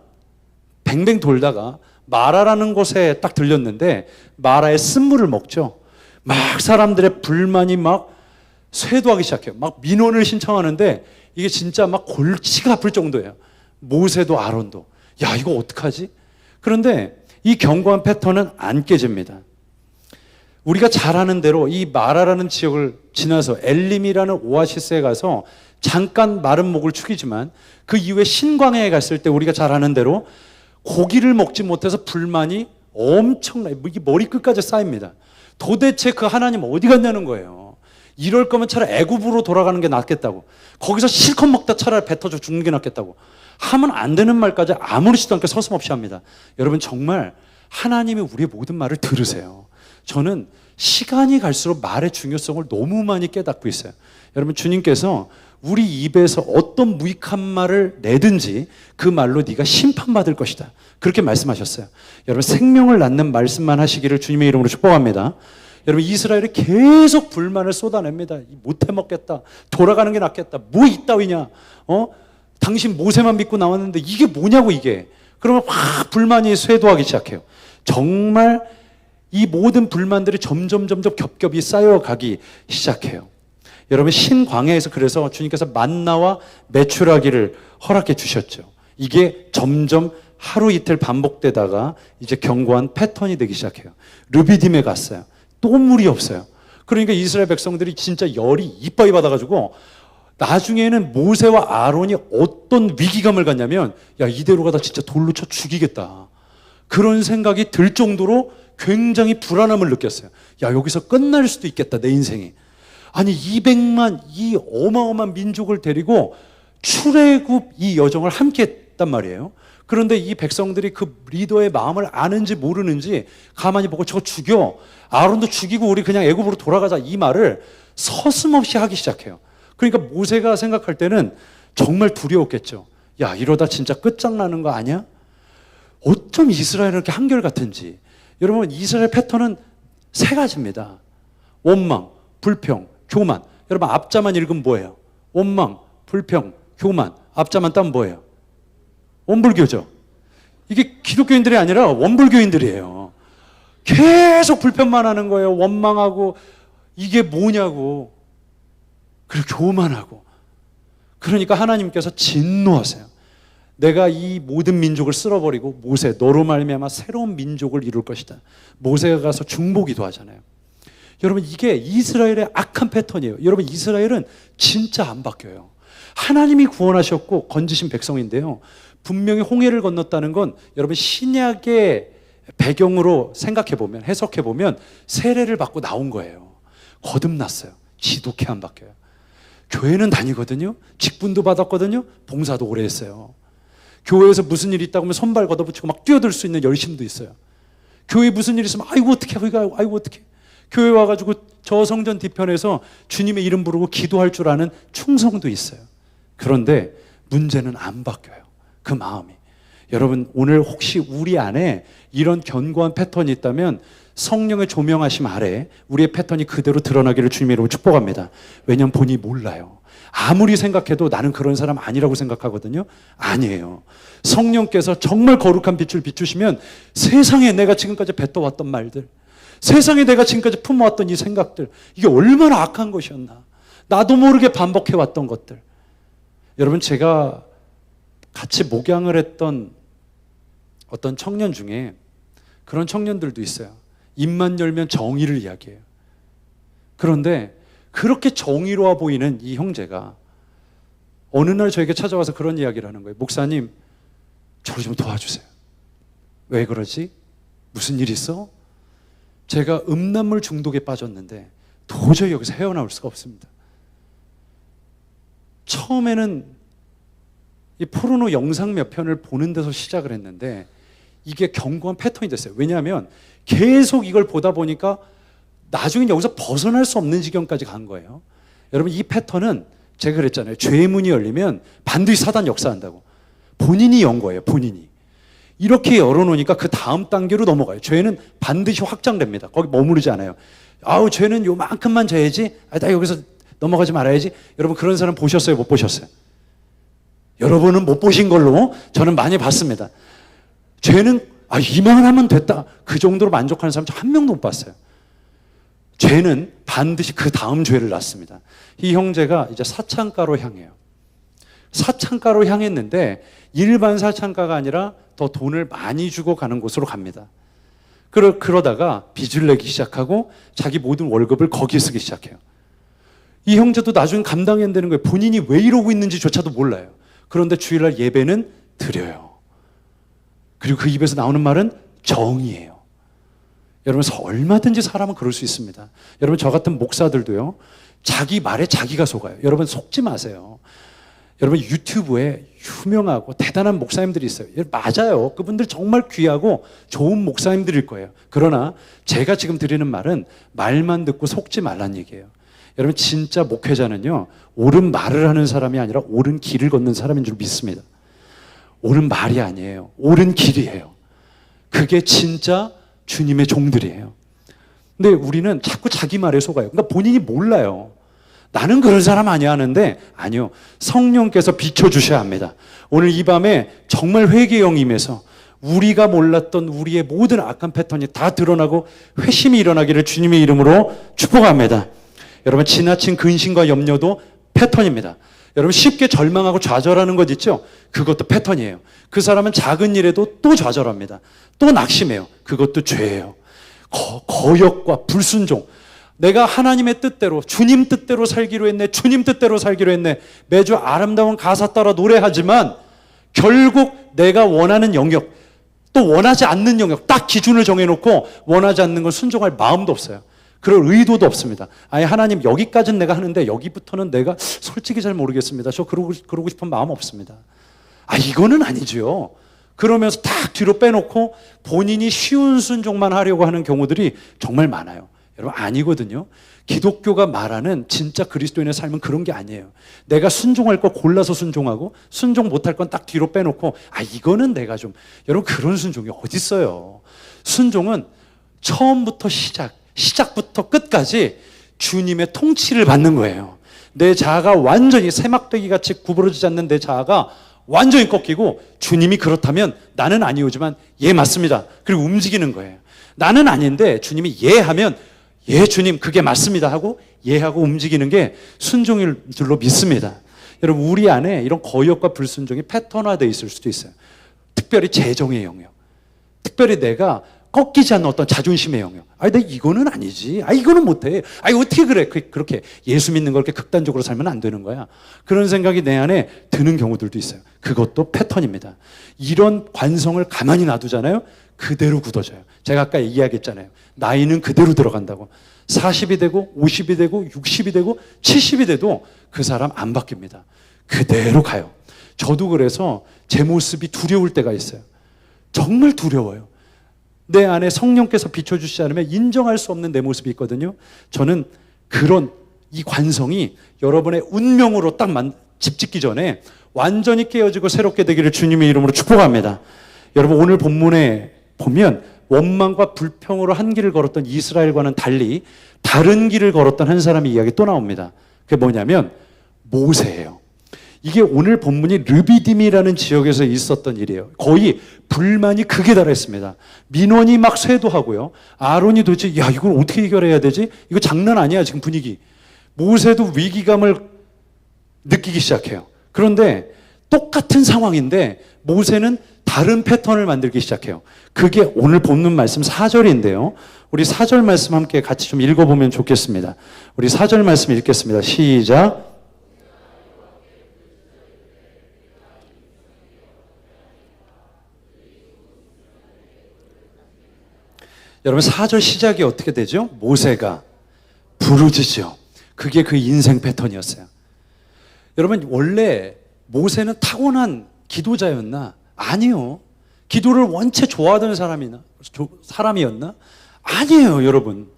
뱅뱅 돌다가 마라라는 곳에 딱 들렸는데 마라의 쓴물을 먹죠. 막 사람들의 불만이 막 쇄도하기 시작해요. 막 민원을 신청하는데 이게 진짜 막 골치가 아플 정도예요. 모세도 아론도. 야, 이거 어떡하지? 그런데 이 견고한 패턴은 안 깨집니다. 우리가 잘 아는 대로 이 마라라는 지역을 지나서 엘림이라는 오아시스에 가서 잠깐 마른 목을 축이지만 그 이후에 신광야에 갔을 때 우리가 잘 아는 대로 고기를 먹지 못해서 불만이 엄청나게 머리끝까지 쌓입니다. 도대체 그 하나님 어디 갔냐는 거예요. 이럴 거면 차라리 애굽으로 돌아가는 게 낫겠다고. 거기서 실컷 먹다 차라리 배 터져 죽는 게 낫겠다고. 하면 안 되는 말까지 아무렇지도 않게 서슴없이 합니다. 여러분 정말 하나님이 우리의 모든 말을 들으세요. 저는 시간이 갈수록 말의 중요성을 너무 많이 깨닫고 있어요. 여러분 주님께서 우리 입에서 어떤 무익한 말을 내든지 그 말로 네가 심판받을 것이다. 그렇게 말씀하셨어요. 여러분 생명을 낳는 말씀만 하시기를 주님의 이름으로 축복합니다. 여러분 이스라엘이 계속 불만을 쏟아냅니다. 못해 먹겠다. 돌아가는 게 낫겠다. 뭐 이따위냐. 당신 모세만 믿고 나왔는데 이게 뭐냐고 이게. 그러면 확 불만이 쇄도하기 시작해요. 정말 이 모든 불만들이 점점 겹겹이 쌓여가기 시작해요. 여러분 신광야에서 그래서 주님께서 만나와 메추라기를 허락해 주셨죠. 이게 점점 하루 이틀 반복되다가 이제 견고한 패턴이 되기 시작해요. 르비딤에 갔어요. 또 물이 없어요. 그러니까 이스라엘 백성들이 진짜 열이 이빠이 받아가지고 나중에는 모세와 아론이 어떤 위기감을 갖냐면 야 이대로 가다 진짜 돌로 쳐 죽이겠다. 그런 생각이 들 정도로 굉장히 불안함을 느꼈어요. 야 여기서 끝날 수도 있겠다 내 인생이. 아니 200만 이 어마어마한 민족을 데리고 출애굽 이 여정을 함께 했단 말이에요. 그런데 이 백성들이 그 리더의 마음을 아는지 모르는지 가만히 보고 저거 죽여. 아론도 죽이고 우리 그냥 애굽으로 돌아가자. 이 말을 서슴없이 하기 시작해요. 그러니까 모세가 생각할 때는 정말 두려웠겠죠. 야 이러다 진짜 끝장나는 거 아니야? 어쩜 이스라엘은 이렇게 한결같은지. 여러분 이스라엘 패턴은 세 가지입니다. 원망, 불평, 교만. 여러분 앞자만 읽으면 뭐예요? 원망, 불평, 교만. 앞자만 따면 뭐예요? 원불교죠. 이게 기독교인들이 아니라 원불교인들이에요. 계속 불평만 하는 거예요. 원망하고 이게 뭐냐고. 그리고 교만하고. 그러니까 하나님께서 진노하세요. 내가 이 모든 민족을 쓸어버리고 모세 너로 말미암아 새로운 민족을 이룰 것이다. 모세가 가서 중보기도 하잖아요. 여러분 이게 이스라엘의 악한 패턴이에요. 여러분 이스라엘은 진짜 안 바뀌어요. 하나님이 구원하셨고 건지신 백성인데요. 분명히 홍해를 건넜다는 건 여러분 신약의 배경으로 생각해보면 해석해보면 세례를 받고 나온 거예요. 거듭났어요. 지독해 안 바뀌어요. 교회는 다니거든요. 직분도 받았거든요. 봉사도 오래 했어요. 교회에서 무슨 일이 있다고 하면 손발 걷어붙이고 막 뛰어들 수 있는 열심도 있어요. 교회에 무슨 일이 있으면 아이고 어떡해 아이고 어떡해. 교회 와가지고 저 성전 뒤편에서 주님의 이름 부르고 기도할 줄 아는 충성도 있어요. 그런데 문제는 안 바뀌어요. 그 마음이. 여러분 오늘 혹시 우리 안에 이런 견고한 패턴이 있다면 성령의 조명하심 아래 우리의 패턴이 그대로 드러나기를 주님의 이름으로 축복합니다. 왜냐하면 본인이 몰라요. 아무리 생각해도 나는 그런 사람 아니라고 생각하거든요. 아니에요. 성령께서 정말 거룩한 빛을 비추시면 세상에 내가 지금까지 뱉어왔던 말들, 세상에 내가 지금까지 품어왔던 이 생각들, 이게 얼마나 악한 것이었나. 나도 모르게 반복해왔던 것들. 여러분 제가 같이 목양을 했던 어떤 청년 중에 그런 청년들도 있어요. 입만 열면 정의를 이야기해요. 그런데 그렇게 정의로워 보이는 이 형제가 어느 날 저에게 찾아와서 그런 이야기를 하는 거예요. 목사님, 저를 좀 도와주세요. 왜 그러지? 무슨 일 있어? 제가 음란물 중독에 빠졌는데 도저히 여기서 헤어나올 수가 없습니다. 처음에는 이 포르노 영상 몇 편을 보는 데서 시작을 했는데 이게 견고한 패턴이 됐어요. 왜냐하면 계속 이걸 보다 보니까 나중에 여기서 벗어날 수 없는 지경까지 간 거예요. 여러분 이 패턴은 제가 그랬잖아요. 죄의 문이 열리면 반드시 사단 역사한다고. 본인이 연 거예요. 본인이. 이렇게 열어놓으니까 그 다음 단계로 넘어가요. 죄는 반드시 확장됩니다. 거기 머무르지 않아요. 아우 죄는 요만큼만 져야지. 나 여기서 넘어가지 말아야지. 여러분 그런 사람 보셨어요? 못 보셨어요? 여러분은 못 보신 걸로 저는 많이 봤습니다. 죄는 이만 하면 됐다. 그 정도로 만족하는 사람 한 명도 못 봤어요. 죄는 반드시 그 다음 죄를 낳습니다. 이 형제가 이제 사창가로 향해요. 사창가로 향했는데 일반 사창가가 아니라 더 돈을 많이 주고 가는 곳으로 갑니다. 그러다가 빚을 내기 시작하고 자기 모든 월급을 거기에 쓰기 시작해요. 이 형제도 나중에 감당이 안 되는 거예요. 본인이 왜 이러고 있는지조차도 몰라요. 그런데 주일날 예배는 드려요. 그리고 그 입에서 나오는 말은 정의예요. 여러분, 얼마든지 사람은 그럴 수 있습니다. 여러분, 저 같은 목사들도요, 자기 말에 자기가 속아요. 여러분, 속지 마세요. 여러분, 유튜브에 유명하고 대단한 목사님들이 있어요. 맞아요. 그분들 정말 귀하고 좋은 목사님들일 거예요. 그러나 제가 지금 드리는 말은 말만 듣고 속지 말란 얘기예요. 여러분, 진짜 목회자는요, 옳은 말을 하는 사람이 아니라 옳은 길을 걷는 사람인 줄 믿습니다. 옳은 말이 아니에요. 옳은 길이에요. 그게 진짜 주님의 종들이에요. 근데 우리는 자꾸 자기 말에 속아요. 그러니까 본인이 몰라요. 나는 그런 사람 아니야 하는데, 아니요. 성령께서 비춰주셔야 합니다. 오늘 이 밤에 정말 회개의 영이 임해서 우리가 몰랐던 우리의 모든 악한 패턴이 다 드러나고 회심이 일어나기를 주님의 이름으로 축복합니다. 여러분, 지나친 근심과 염려도 패턴입니다. 여러분, 쉽게 절망하고 좌절하는 것 있죠? 그것도 패턴이에요. 그 사람은 작은 일에도 또 좌절합니다. 또 낙심해요. 그것도 죄예요. 거역과 불순종. 내가 하나님의 뜻대로, 주님 뜻대로 살기로 했네, 주님 뜻대로 살기로 했네, 매주 아름다운 가사 따라 노래하지만 결국 내가 원하는 영역, 또 원하지 않는 영역, 딱 기준을 정해놓고 원하지 않는 걸 순종할 마음도 없어요. 그럴 의도도 없습니다. 아니, 하나님, 여기까지는 내가 하는데 여기부터는 내가 솔직히 잘 모르겠습니다. 저 그러고 싶은 마음 없습니다. 이거는 아니죠. 그러면서 딱 뒤로 빼놓고 본인이 쉬운 순종만 하려고 하는 경우들이 정말 많아요. 여러분, 아니거든요. 기독교가 말하는 진짜 그리스도인의 삶은 그런 게 아니에요. 내가 순종할 거 골라서 순종하고 순종 못할 건 딱 뒤로 빼놓고 이거는 내가 좀, 여러분, 그런 순종이 어디 있어요. 순종은 처음부터 시작부터 끝까지 주님의 통치를 받는 거예요. 내 자아가 완전히 새막대기 같이 구부러지지 않는 내 자아가 완전히 꺾이고, 주님이 그렇다면 나는 아니오지만 예, 맞습니다. 그리고 움직이는 거예요. 나는 아닌데 주님이 예 하면 예, 주님, 그게 맞습니다 하고 예 하고 움직이는 게 순종일 줄로 믿습니다. 여러분, 우리 안에 이런 거역과 불순종이 패턴화되어 있을 수도 있어요. 특별히 재정의 영역, 특별히 내가 꺾이지 않는 어떤 자존심의 영역. 내가 이거는 아니지. 이거는 못해. 어떻게 그래. 그렇게 예수 믿는 걸 그렇게 극단적으로 살면 안 되는 거야. 그런 생각이 내 안에 드는 경우들도 있어요. 그것도 패턴입니다. 이런 관성을 가만히 놔두잖아요. 그대로 굳어져요. 제가 아까 이야기했잖아요. 나이는 그대로 들어간다고. 40이 되고 50이 되고 60이 되고 70이 돼도 그 사람 안 바뀝니다. 그대로 가요. 저도 그래서 제 모습이 두려울 때가 있어요. 정말 두려워요. 내 안에 성령께서 비춰주시지 않으면 인정할 수 없는 내 모습이 있거든요. 저는 그런 이 관성이 여러분의 운명으로 딱 집 짓기 전에 완전히 깨어지고 새롭게 되기를 주님의 이름으로 축복합니다. 여러분, 오늘 본문에 보면 원망과 불평으로 한 길을 걸었던 이스라엘과는 달리 다른 길을 걸었던 한 사람의 이야기 또 나옵니다. 그게 뭐냐면 모세예요. 이게 오늘 본문이 르비딤이라는 지역에서 있었던 일이에요. 거의 불만이 극에 달했습니다. 민원이 막 쇄도하고요. 아론이 도대체 이걸 어떻게 해결해야 되지? 이거 장난 아니야, 지금 분위기. 모세도 위기감을 느끼기 시작해요. 그런데 똑같은 상황인데 모세는 다른 패턴을 만들기 시작해요. 그게 오늘 본문 말씀 4절인데요. 우리 4절 말씀 함께 같이 좀 읽어보면 좋겠습니다. 우리 4절 말씀 읽겠습니다. 시작. 여러분, 4절 시작이 어떻게 되죠? 모세가 부르짖죠. 그게 그 인생 패턴이었어요. 여러분, 원래 모세는 타고난 기도자였나? 아니요. 기도를 원체 좋아하던 사람이었나? 아니에요, 여러분.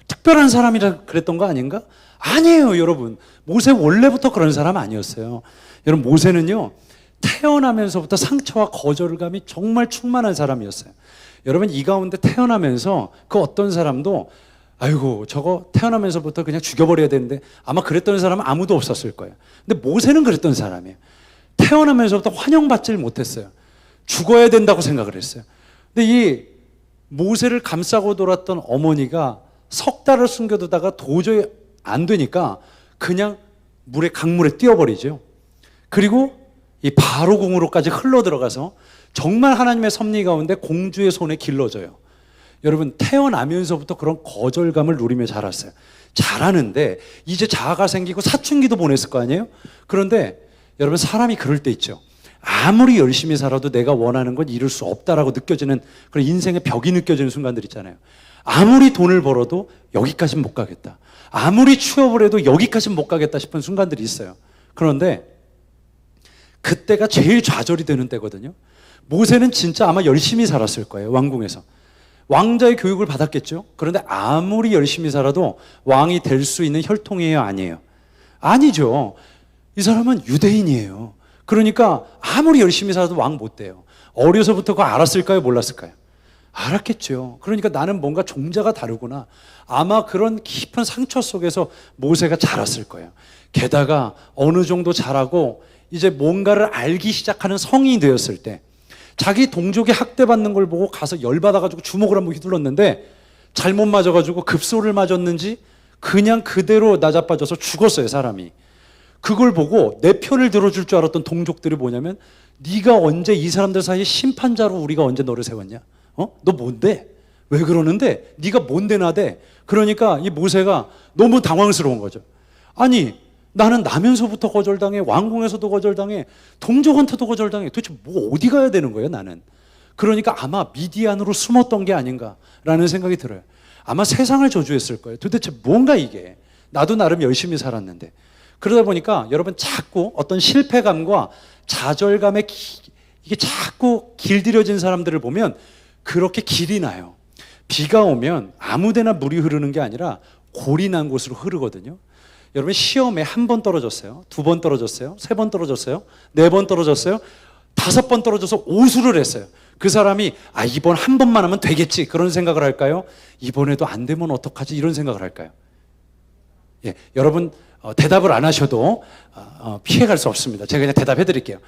특별한 사람이라 그랬던 거 아닌가? 아니에요, 여러분. 모세 원래부터 그런 사람 아니었어요. 여러분, 모세는요, 태어나면서부터 상처와 거절감이 정말 충만한 사람이었어요. 여러분, 이 가운데 태어나면서 그 어떤 사람도 아이고, 저거 태어나면서부터 그냥 죽여버려야 되는데, 아마 그랬던 사람은 아무도 없었을 거예요. 근데 모세는 그랬던 사람이에요. 태어나면서부터 환영받지를 못했어요. 죽어야 된다고 생각을 했어요. 근데 이 모세를 감싸고 돌았던 어머니가 석 달을 숨겨두다가 도저히 안 되니까 그냥 강물에 뛰어버리죠. 그리고 이 바로궁으로까지 흘러 들어가서 정말 하나님의 섭리 가운데 공주의 손에 길러져요. 여러분, 태어나면서부터 그런 거절감을 누리며 자랐어요. 자라는데 이제 자아가 생기고 사춘기도 보냈을 거 아니에요? 그런데 여러분, 사람이 그럴 때 있죠. 아무리 열심히 살아도 내가 원하는 건 이룰 수 없다라고 느껴지는 그런 인생의 벽이 느껴지는 순간들 있잖아요. 아무리 돈을 벌어도 여기까지는 못 가겠다. 아무리 취업을 해도 여기까지는 못 가겠다 싶은 순간들이 있어요. 그런데 그때가 제일 좌절이 되는 때거든요. 모세는 진짜 아마 열심히 살았을 거예요. 왕궁에서. 왕자의 교육을 받았겠죠. 그런데 아무리 열심히 살아도 왕이 될 수 있는 혈통이에요, 아니에요? 아니죠. 이 사람은 유대인이에요. 그러니까 아무리 열심히 살아도 왕 못 돼요. 어려서부터 그거 알았을까요, 몰랐을까요? 알았겠죠. 그러니까 나는 뭔가 종자가 다르구나. 아마 그런 깊은 상처 속에서 모세가 자랐을 거예요. 게다가 어느 정도 자라고 이제 뭔가를 알기 시작하는 성인이 되었을 때 자기 동족이 학대받는 걸 보고 가서 열받아가지고 주먹을 한번 휘둘렀는데 잘못 맞아가지고 급소를 맞았는지 그냥 그대로 나자빠져서 죽었어요, 사람이. 그걸 보고 내 편을 들어줄 줄 알았던 동족들이 뭐냐면, 네가 언제 이 사람들 사이에 심판자로 우리가 언제 너를 세웠냐? 너 뭔데? 왜 그러는데? 네가 뭔데 나대? 그러니까 이 모세가 너무 당황스러운 거죠. 아니, 나는 나면서부터 거절당해, 왕궁에서도 거절당해, 동족한테도 거절당해. 도대체 뭐 어디 가야 되는 거예요, 나는? 그러니까 아마 미디안으로 숨었던 게 아닌가라는 생각이 들어요. 아마 세상을 저주했을 거예요. 도대체 뭔가 이게. 나도 나름 열심히 살았는데. 그러다 보니까 여러분, 자꾸 어떤 실패감과 좌절감에 이게 자꾸 길들여진 사람들을 보면 그렇게 길이 나요. 비가 오면 아무데나 물이 흐르는 게 아니라 골이 난 곳으로 흐르거든요. 여러분, 시험에 한 번 떨어졌어요? 두 번 떨어졌어요? 세 번 떨어졌어요? 네 번 떨어졌어요? 다섯 번 떨어져서 오수를 했어요. 그 사람이 이번 한 번만 하면 되겠지, 그런 생각을 할까요? 이번에도 안 되면 어떡하지, 이런 생각을 할까요? 예, 여러분, 대답을 안 하셔도 피해갈 수 없습니다. 제가 그냥 대답해 드릴게요.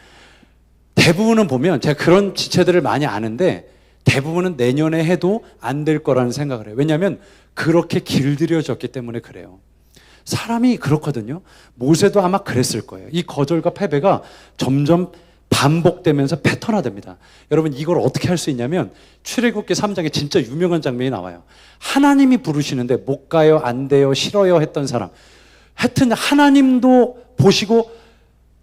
대부분은 보면 제가 그런 지체들을 많이 아는데 대부분은 내년에 해도 안 될 거라는 생각을 해요. 왜냐하면 그렇게 길들여졌기 때문에 그래요. 사람이 그렇거든요. 모세도 아마 그랬을 거예요. 이 거절과 패배가 점점 반복되면서 패턴화됩니다. 여러분, 이걸 어떻게 할 수 있냐면 출애굽기 3장에 진짜 유명한 장면이 나와요. 하나님이 부르시는데 못 가요, 안 돼요, 싫어요 했던 사람, 하여튼 하나님도 보시고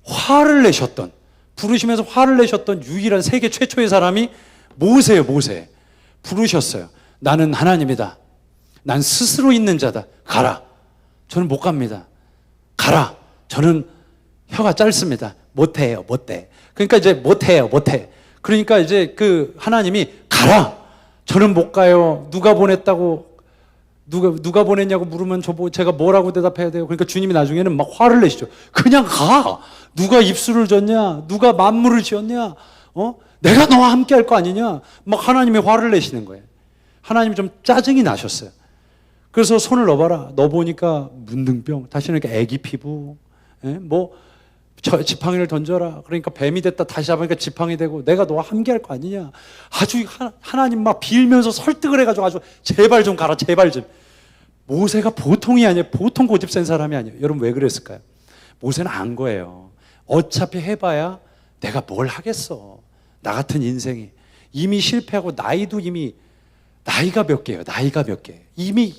화를 내셨던, 부르시면서 화를 내셨던 유일한 세계 최초의 사람이 모세예요. 모세. 부르셨어요. 나는 하나님이다. 난 스스로 있는 자다. 가라. 저는 못 갑니다. 가라. 저는 혀가 짧습니다. 못해요. 못해. 그러니까 이제 못해요. 못해. 그러니까 이제 그 하나님이 가라. 저는 못 가요. 누가 보냈다고, 누가 보냈냐고 물으면 제가 뭐라고 대답해야 돼요? 그러니까 주님이 나중에는 막 화를 내시죠. 그냥 가. 누가 입술을 줬냐? 누가 만물을 지었냐? 내가 너와 함께 할 거 아니냐? 막 하나님이 화를 내시는 거예요. 하나님이 좀 짜증이 나셨어요. 그래서 손을 넣어봐라. 넣어보니까 문둥병, 다시 그러니까 애기 피부, 지팡이를 던져라. 그러니까 뱀이 됐다. 다시 잡으니까 지팡이 되고, 내가 너와 함께 할 거 아니냐? 아주 하나님 막 빌면서 설득을 해가지고 아주 제발 좀 가라, 제발 좀. 모세가 보통이 아니에요. 보통 고집센 사람이 아니에요. 여러분, 왜 그랬을까요? 모세는 안 거예요. 어차피 해봐야 내가 뭘 하겠어. 나 같은 인생이. 이미 실패하고 나이도 이미, 나이가 몇 개예요. 나이가 몇 개. 이미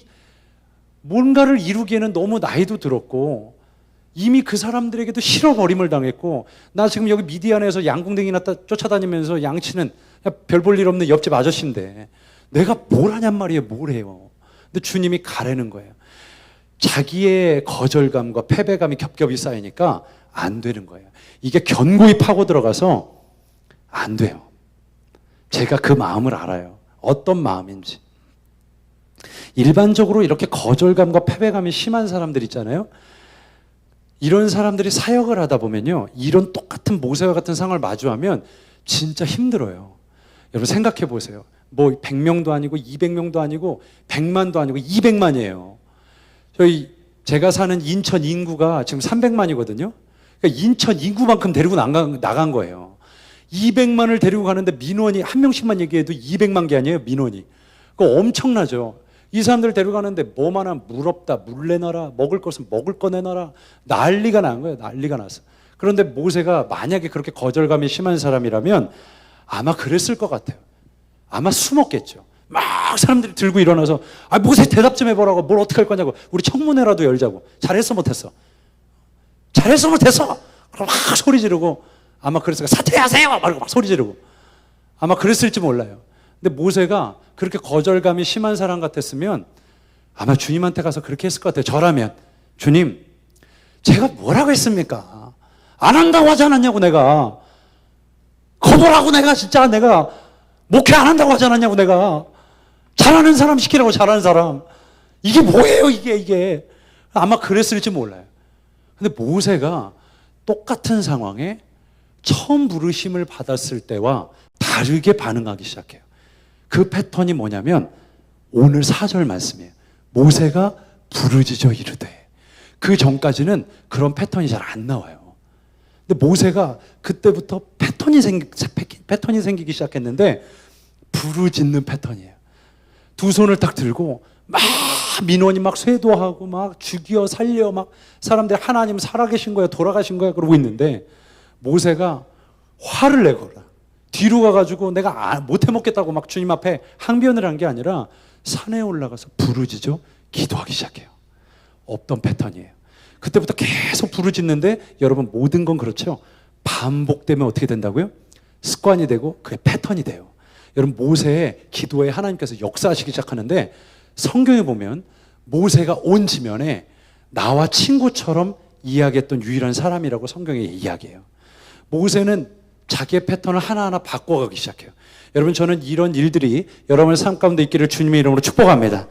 뭔가를 이루기에는 너무 나이도 들었고 이미 그 사람들에게도 실어버림을 당했고, 나 지금 여기 미디안에서 양궁댕이 쫓아다니면서 양치는 별 볼 일 없는 옆집 아저씨인데 내가 뭘 하냔 말이에요. 뭘 해요. 근데 주님이 가라는 거예요. 자기의 거절감과 패배감이 겹겹이 쌓이니까 안 되는 거예요. 이게 견고히 파고 들어가서 안 돼요. 제가 그 마음을 알아요. 어떤 마음인지. 일반적으로 이렇게 거절감과 패배감이 심한 사람들 있잖아요. 이런 사람들이 사역을 하다 보면요, 이런 똑같은 모세와 같은 상황을 마주하면 진짜 힘들어요. 여러분, 생각해 보세요. 뭐 100명도 아니고 200명도 아니고 100만도 아니고 200만이에요. 제가 사는 인천 인구가 지금 300만이거든요. 그러니까 인천 인구만큼 데리고 나간 거예요. 200만을 데리고 가는데 민원이 한 명씩만 얘기해도 200만 개 아니에요, 민원이. 그거 엄청나죠. 이 사람들 데려가는데 뭐만 하면 물 없다, 물 내놔라, 먹을 것은 먹을 거 내놔라, 난리가 난 거예요. 난리가 났어. 그런데 모세가 만약에 그렇게 거절감이 심한 사람이라면 아마 그랬을 것 같아요. 아마 숨었겠죠. 막 사람들이 들고 일어나서 모세 대답 좀 해보라고, 뭘 어떻게 할 거냐고, 우리 청문회라도 열자고. 잘했어 못했어? 잘했어 못했어? 그럼 막 소리 지르고, 아마 그랬을 거야. 사퇴하세요! 막 소리 지르고. 아마 그랬을지 몰라요. 근데 모세가 그렇게 거절감이 심한 사람 같았으면 아마 주님한테 가서 그렇게 했을 것 같아요. 저라면, 주님, 제가 뭐라고 했습니까? 안 한다고 하지 않았냐고, 내가. 거부라고 내가 목회 안 한다고 하지 않았냐고, 내가. 잘하는 사람 시키라고, 잘하는 사람. 이게 뭐예요, 이게. 아마 그랬을지 몰라요. 근데 모세가 똑같은 상황에 처음 부르심을 받았을 때와 다르게 반응하기 시작해요. 그 패턴이 뭐냐면 오늘 4절 말씀이에요. 모세가 부르짖어 이르되. 그 전까지는 그런 패턴이 잘 안 나와요. 근데 모세가 그때부터 패턴이 생기기 시작했는데 부르짖는 패턴이에요. 두 손을 딱 들고 막 민원이 막 쇄도하고 막 죽여 살려 막 사람들이 하나님 살아계신 거야 돌아가신 거야 그러고 있는데 모세가 화를 내거라. 뒤로 가가지고 내가 못 해먹겠다고 막 주님 앞에 항변을 한 게 아니라 산에 올라가서 부르짖어 기도하기 시작해요. 없던 패턴이에요. 그때부터 계속 부르짖는데 여러분 모든 건 그렇죠. 반복되면 어떻게 된다고요? 습관이 되고 그게 패턴이 돼요. 여러분 모세의 기도에 하나님께서 역사하시기 시작하는데 성경에 보면 모세가 온 지면에 나와 친구처럼 이야기했던 유일한 사람이라고 성경에 이야기해요. 모세는 자기의 패턴을 하나하나 바꿔가기 시작해요. 여러분 저는 이런 일들이 여러분의 삶 가운데 있기를 주님의 이름으로 축복합니다.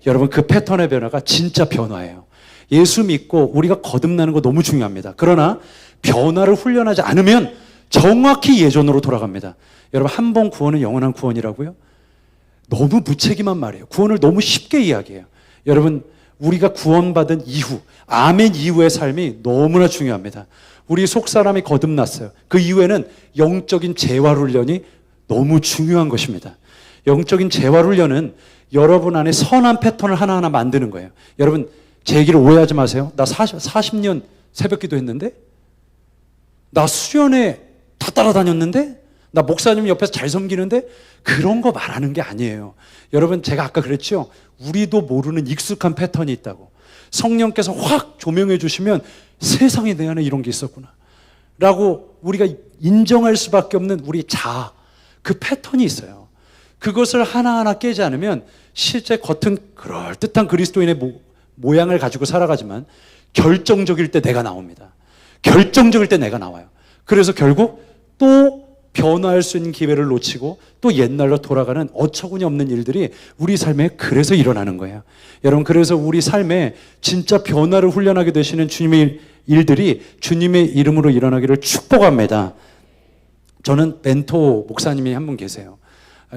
여러분 그 패턴의 변화가 진짜 변화예요. 예수 믿고 우리가 거듭나는 거 너무 중요합니다. 그러나 변화를 훈련하지 않으면 정확히 예전으로 돌아갑니다. 여러분 한 번 구원은 영원한 구원이라고요? 너무 무책임한 말이에요. 구원을 너무 쉽게 이야기해요. 여러분 우리가 구원받은 이후, 아멘 이후의 삶이 너무나 중요합니다. 우리 속사람이 거듭났어요. 그 이후에는 영적인 재활훈련이 너무 중요한 것입니다. 영적인 재활훈련은 여러분 안에 선한 패턴을 하나하나 만드는 거예요. 여러분 제 얘기를 오해하지 마세요. 나 40년 새벽기도 했는데? 나 수련회 다 따라다녔는데? 나 목사님 옆에서 잘 섬기는데? 그런 거 말하는 게 아니에요. 여러분 제가 아까 그랬죠? 우리도 모르는 익숙한 패턴이 있다고. 성령께서 확 조명해 주시면 세상에 내 안에 이런 게 있었구나 라고 우리가 인정할 수밖에 없는 우리 자아, 그 패턴이 있어요. 그것을 하나하나 깨지 않으면 실제 겉은 그럴듯한 그리스도인의 모양을 가지고 살아가지만 결정적일 때 내가 나옵니다. 결정적일 때 내가 나와요. 그래서 결국 또 변화할 수 있는 기회를 놓치고 또 옛날로 돌아가는 어처구니 없는 일들이 우리 삶에 그래서 일어나는 거예요. 여러분 그래서 우리 삶에 진짜 변화를 훈련하게 되시는 주님의 일들이 주님의 이름으로 일어나기를 축복합니다. 저는 멘토 목사님이 한 분 계세요.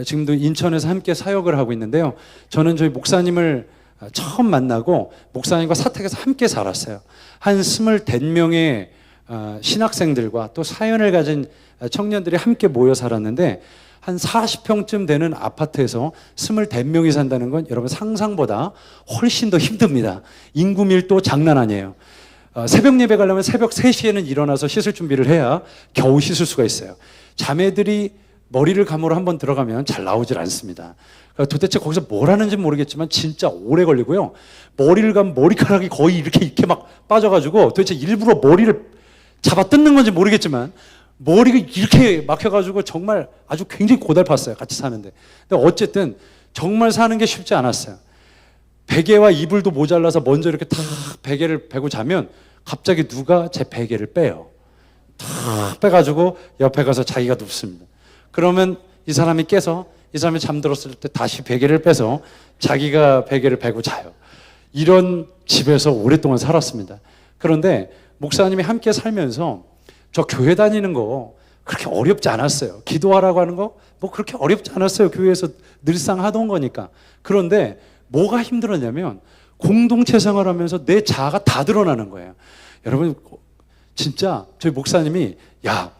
지금도 인천에서 함께 사역을 하고 있는데요. 저는 저희 목사님을 처음 만나고 목사님과 사택에서 함께 살았어요. 한 25명의 신학생들과 또 사연을 가진 청년들이 함께 모여 살았는데 한 40평쯤 되는 아파트에서 25명이 산다는 건 여러분 상상보다 훨씬 더 힘듭니다. 인구 밀도 장난 아니에요. 새벽 예배 가려면 새벽 3시에는 일어나서 씻을 준비를 해야 겨우 씻을 수가 있어요. 자매들이 머리를 감으러 한번 들어가면 잘 나오질 않습니다. 그러니까 도대체 거기서 뭘 하는지 모르겠지만 진짜 오래 걸리고요. 머리를 감으면 머리카락이 거의 이렇게 막 빠져가지고 도대체 일부러 머리를 잡아 뜯는 건지 모르겠지만 머리가 이렇게 막혀가지고 정말 아주 굉장히 고달팠어요. 같이 사는데. 근데 어쨌든 정말 사는 게 쉽지 않았어요. 베개와 이불도 모자라서 먼저 이렇게 탁 베개를 베고 자면 갑자기 누가 제 베개를 빼요. 탁 빼가지고 옆에 가서 자기가 눕습니다. 그러면 이 사람이 깨서 이 사람이 잠들었을 때 다시 베개를 빼서 자기가 베개를 베고 자요. 이런 집에서 오랫동안 살았습니다. 그런데 목사님이 함께 살면서 저 교회 다니는 거 그렇게 어렵지 않았어요. 기도하라고 하는 거 뭐 그렇게 어렵지 않았어요. 교회에서 늘상 하던 거니까. 그런데 뭐가 힘들었냐면 공동체 생활하면서 내 자아가 다 드러나는 거예요. 여러분 진짜 저희 목사님이 야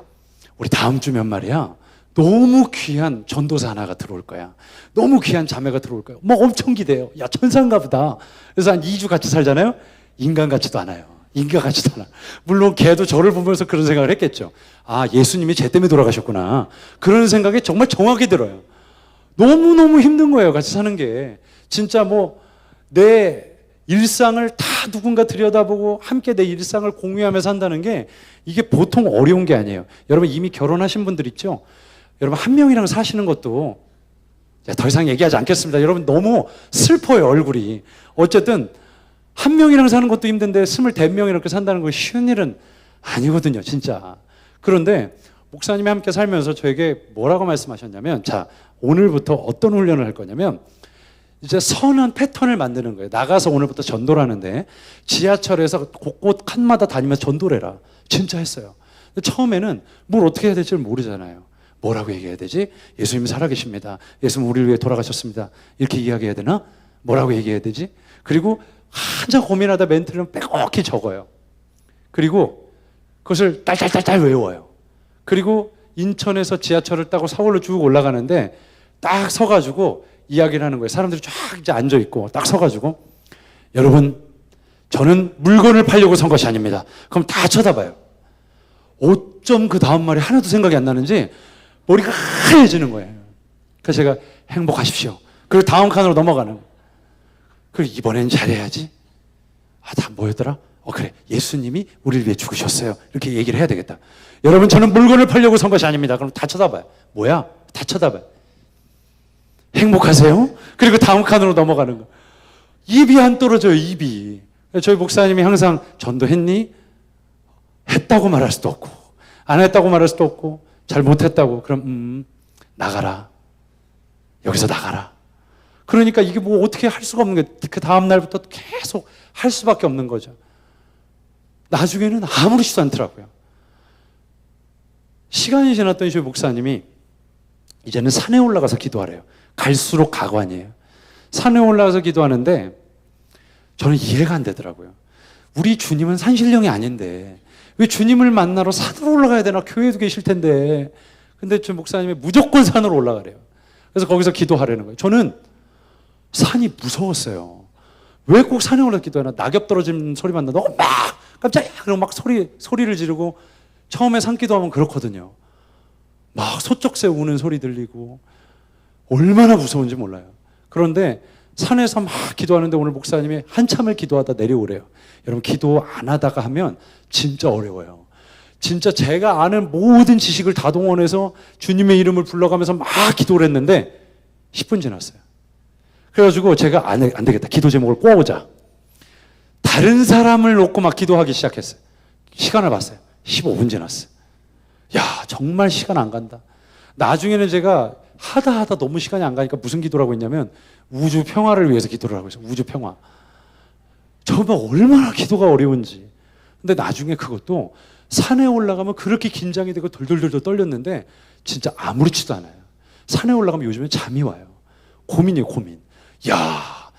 우리 다음 주면 말이야 너무 귀한 전도사 하나가 들어올 거야. 너무 귀한 자매가 들어올 거야. 막 엄청 기대해요. 야, 천사인가 보다. 그래서 한 2주 같이 살잖아요. 인간 같지도 않아요. 인간 같지도 않아. 물론 걔도 저를 보면서 그런 생각을 했겠죠. 아, 예수님이 쟤 때문에 돌아가셨구나. 그런 생각이 정말 정확히 들어요. 너무너무 힘든 거예요. 같이 사는 게. 진짜 내 일상을 다 누군가 들여다보고 함께 내 일상을 공유하면서 산다는 게 이게 보통 어려운 게 아니에요. 여러분 이미 결혼하신 분들 있죠? 여러분 한 명이랑 사시는 것도 더 이상 얘기하지 않겠습니다. 여러분 너무 슬퍼요, 얼굴이. 어쨌든 한 명이랑 사는 것도 힘든데 24명이 이렇게 산다는 거 쉬운 일은 아니거든요, 진짜. 그런데 목사님이 함께 살면서 저에게 뭐라고 말씀하셨냐면, 자, 오늘부터 어떤 훈련을 할 거냐면 이제 선한 패턴을 만드는 거예요. 나가서 오늘부터 전도를 하는데 지하철에서 곳곳 칸마다 다니면서 전도를 해라. 진짜 했어요. 근데 처음에는 뭘 어떻게 해야 될지 모르잖아요. 뭐라고 얘기해야 되지? 예수님이 살아계십니다. 예수님 우리를 위해 돌아가셨습니다. 이렇게 이야기해야 되나? 뭐라고 얘기해야 되지? 그리고 한참 고민하다 멘트를 빼곡히 적어요. 그리고 그것을 딸딸딸딸 외워요. 그리고 인천에서 지하철을 타고 서울로 쭉 올라가는데 딱 서가지고 이야기를 하는 거예요. 사람들이 쫙 이제 앉아있고 딱 서가지고, 여러분 저는 물건을 팔려고 선 것이 아닙니다. 그럼 다 쳐다봐요. 어쩜 그 다음 말이 하나도 생각이 안 나는지 머리가 하얘지는 거예요. 그래서 제가 행복하십시오. 그리고 다음 칸으로 넘어가는 거예요. 그리고 이번엔 잘해야지. 아, 다 뭐였더라? 그래, 예수님이 우리를 위해 죽으셨어요. 이렇게 얘기를 해야 되겠다. 여러분 저는 물건을 팔려고 선 것이 아닙니다. 그럼 다 쳐다봐요. 뭐야? 다 쳐다봐요. 행복하세요? 그리고 다음 칸으로 넘어가는 거. 입이 안 떨어져요, 입이. 저희 목사님이 항상 전도했니? 했다고 말할 수도 없고, 안 했다고 말할 수도 없고, 잘 못했다고. 그럼 나가라. 여기서 나가라. 그러니까 이게 어떻게 할 수가 없는 거예요. 그 다음 날부터 계속 할 수밖에 없는 거죠. 나중에는 아무렇지도 않더라고요. 시간이 지났더니 저희 목사님이 이제는 산에 올라가서 기도하래요. 갈수록 가관이에요. 산에 올라가서 기도하는데 저는 이해가 안 되더라고요. 우리 주님은 산신령이 아닌데 왜 주님을 만나러 산으로 올라가야 되나? 교회에도 계실 텐데. 근데 저 목사님이 무조건 산으로 올라가래요. 그래서 거기서 기도하려는 거예요. 저는 산이 무서웠어요. 왜 꼭 산에 올라가서 기도하나? 낙엽 떨어지는 소리만 나도 막 깜짝이야! 그리고 막 소리를 지르고, 처음에 산 기도하면 그렇거든요. 막 소쩍새 우는 소리 들리고 얼마나 무서운지 몰라요. 그런데 산에서 막 기도하는데 오늘 목사님이 한참을 기도하다 내려오래요. 여러분 기도 안 하다가 하면 진짜 어려워요. 진짜 제가 아는 모든 지식을 다 동원해서 주님의 이름을 불러가면서 막 기도를 했는데 10분 지났어요. 그래가지고 제가 안 되겠다. 기도 제목을 꼬아보자. 다른 사람을 놓고 막 기도하기 시작했어요. 시간을 봤어요. 15분 지났어요. 야, 정말 시간 안 간다. 나중에는 제가 하다 너무 시간이 안 가니까 무슨 기도를 하고 있냐면 우주 평화를 위해서 기도를 하고 있어요. 우주 평화. 정말 얼마나 기도가 어려운지. 근데 나중에 그것도 산에 올라가면 그렇게 긴장이 되고 덜덜덜 떨렸는데 진짜 아무렇지도 않아요. 산에 올라가면 요즘엔 잠이 와요. 고민이에요, 고민. 야,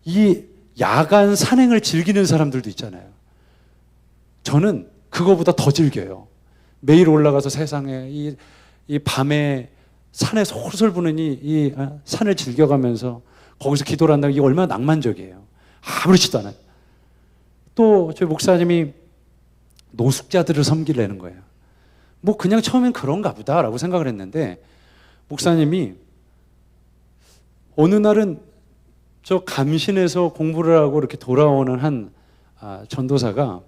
이 야간 산행을 즐기는 사람들도 있잖아요. 저는 그거보다 더 즐겨요. 매일 올라가서 세상에 이 밤에 산에 솔솔 부는 이 산을 즐겨가면서 거기서 기도를 한다는 게 얼마나 낭만적이에요. 아무렇지도 않아요. 또 저희 목사님이 노숙자들을 섬기려는 거예요. 그냥 처음엔 그런가 보다라고 생각을 했는데 목사님이 어느 날은 저 감신에서 공부를 하고 이렇게 돌아오는 한 전도사가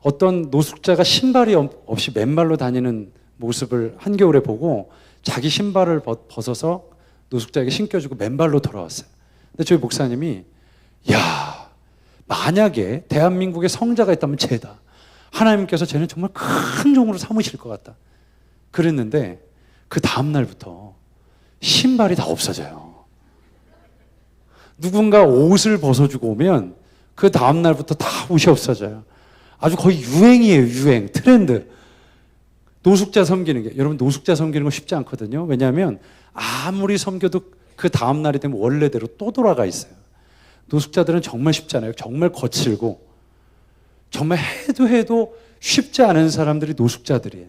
어떤 노숙자가 신발이 없이 맨발로 다니는 모습을 한겨울에 보고 자기 신발을 벗어서 노숙자에게 신겨주고 맨발로 돌아왔어요. 근데 저희 목사님이 야, 만약에 대한민국에 성자가 있다면 쟤다. 하나님께서 쟤는 정말 큰 종으로 삼으실 것 같다. 그랬는데 그 다음 날부터 신발이 다 없어져요. 누군가 옷을 벗어주고 오면 그 다음 날부터 다 옷이 없어져요. 아주 거의 유행이에요, 유행, 트렌드. 노숙자 섬기는 게. 여러분 노숙자 섬기는 거 쉽지 않거든요. 왜냐하면 아무리 섬겨도 그 다음 날이 되면 원래대로 또 돌아가 있어요. 노숙자들은 정말 쉽지 않아요. 정말 거칠고 정말 해도 쉽지 않은 사람들이 노숙자들이에요.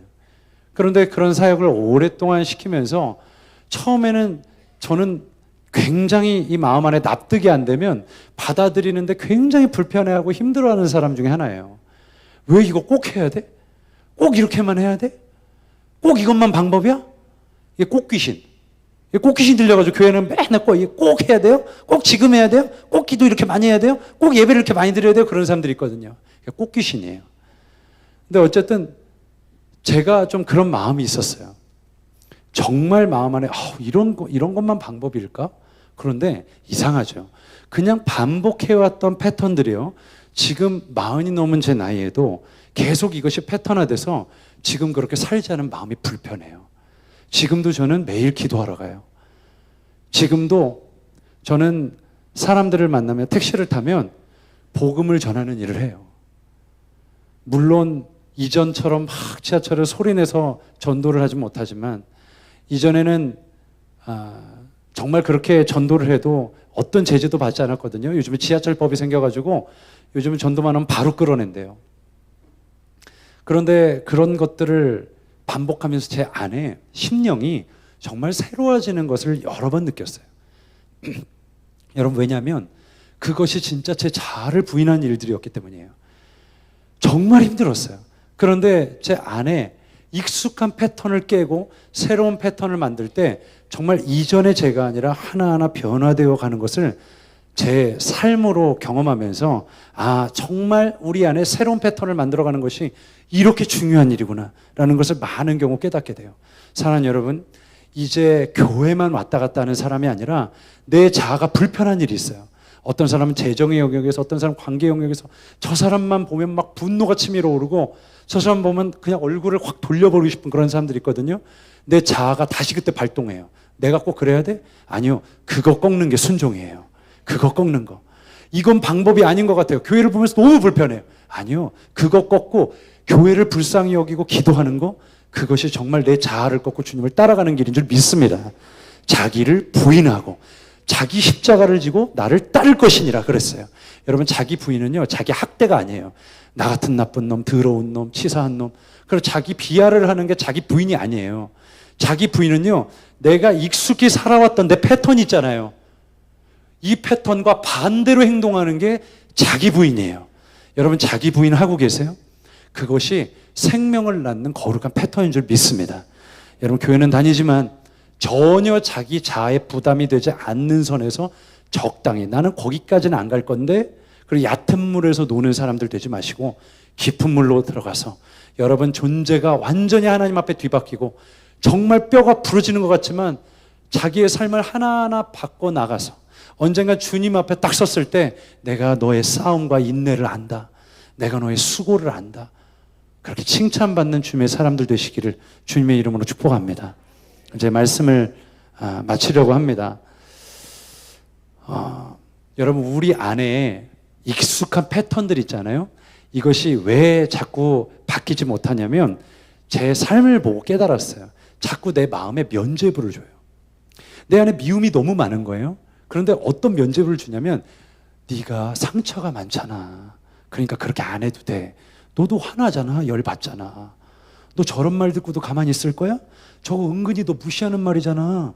그런데 그런 사역을 오랫동안 시키면서 처음에는 저는 굉장히 이 마음 안에 납득이 안 되면 받아들이는데 굉장히 불편해하고 힘들어하는 사람 중에 하나예요. 왜 이거 꼭 해야 돼? 꼭 이렇게만 해야 돼? 꼭 이것만 방법이야? 이게 꼭 귀신. 이게 꼭 귀신 들려가지고 교회는 맨날 꼭 해야 돼요? 꼭 지금 해야 돼요? 꼭 기도 이렇게 많이 해야 돼요? 꼭 예배를 이렇게 많이 드려야 돼요? 그런 사람들이 있거든요. 꼭 귀신이에요. 근데 어쨌든 제가 좀 그런 마음이 있었어요. 정말 마음 안에 이런 것만 방법일까? 그런데 이상하죠. 그냥 반복해왔던 패턴들이요. 지금 40이 넘은 제 나이에도 계속 이것이 패턴화돼서 지금 그렇게 살지 않은 마음이 불편해요. 지금도 저는 매일 기도하러 가요. 지금도 저는 사람들을 만나면 택시를 타면 복음을 전하는 일을 해요. 물론 이전처럼 막 지하철을 소리내서 전도를 하지 못하지만 이전에는 정말 그렇게 전도를 해도 어떤 제재도 받지 않았거든요. 요즘에 지하철법이 생겨가지고 요즘은 전도만 하면 바로 끌어낸대요. 그런데 그런 것들을 반복하면서 제 안에 심령이 정말 새로워지는 것을 여러 번 느꼈어요. 여러분, 왜냐하면 그것이 진짜 제 자아를 부인한 일들이었기 때문이에요. 정말 힘들었어요. 그런데 제 안에 익숙한 패턴을 깨고 새로운 패턴을 만들 때 정말 이전의 제가 아니라 하나하나 변화되어 가는 것을 제 삶으로 경험하면서 정말 우리 안에 새로운 패턴을 만들어가는 것이 이렇게 중요한 일이구나 라는 것을 많은 경우 깨닫게 돼요. 사랑하는 여러분, 이제 교회만 왔다 갔다 하는 사람이 아니라 내 자아가 불편한 일이 있어요. 어떤 사람은 재정의 영역에서, 어떤 사람은 관계 영역에서 저 사람만 보면 막 분노가 치밀어 오르고 저 사람 보면 그냥 얼굴을 확 돌려버리고 싶은 그런 사람들이 있거든요. 내 자아가 다시 그때 발동해요. 내가 꼭 그래야 돼? 아니요. 그거 꺾는 게 순종이에요. 그거 꺾는 거. 이건 방법이 아닌 것 같아요. 교회를 보면서 너무 불편해요. 아니요. 그거 꺾고 교회를 불쌍히 여기고 기도하는 거, 그것이 정말 내 자아를 꺾고 주님을 따라가는 길인 줄 믿습니다. 자기를 부인하고 자기 십자가를 지고 나를 따를 것이니라 그랬어요. 여러분, 자기 부인은요, 자기 학대가 아니에요. 나 같은 나쁜 놈, 더러운 놈, 치사한 놈. 그리고 자기 비하를 하는 게 자기 부인이 아니에요. 자기 부인은요, 내가 익숙히 살아왔던 내 패턴이 있잖아요. 이 패턴과 반대로 행동하는 게 자기 부인이에요. 여러분, 자기 부인 하고 계세요? 그것이 생명을 낳는 거룩한 패턴인 줄 믿습니다. 여러분, 교회는 다니지만 전혀 자기 자아에 부담이 되지 않는 선에서 적당히, 나는 거기까지는 안 갈 건데, 그리고 얕은 물에서 노는 사람들 되지 마시고 깊은 물로 들어가서 여러분 존재가 완전히 하나님 앞에 뒤바뀌고 정말 뼈가 부러지는 것 같지만 자기의 삶을 하나하나 바꿔 나가서 언젠가 주님 앞에 딱 섰을 때 내가 너의 싸움과 인내를 안다. 내가 너의 수고를 안다. 그렇게 칭찬받는 주님의 사람들 되시기를 주님의 이름으로 축복합니다. 이제 말씀을 마치려고 합니다. 여러분, 우리 안에 익숙한 패턴들 있잖아요. 이것이 왜 자꾸 바뀌지 못하냐면 제 삶을 보고 깨달았어요. 자꾸 내 마음에 면죄부를 줘요. 내 안에 미움이 너무 많은 거예요. 그런데 어떤 면죄부를 주냐면 네가 상처가 많잖아. 그러니까 그렇게 안 해도 돼. 너도 화나잖아. 열받잖아. 너 저런 말 듣고도 가만히 있을 거야? 저거 은근히 너 무시하는 말이잖아.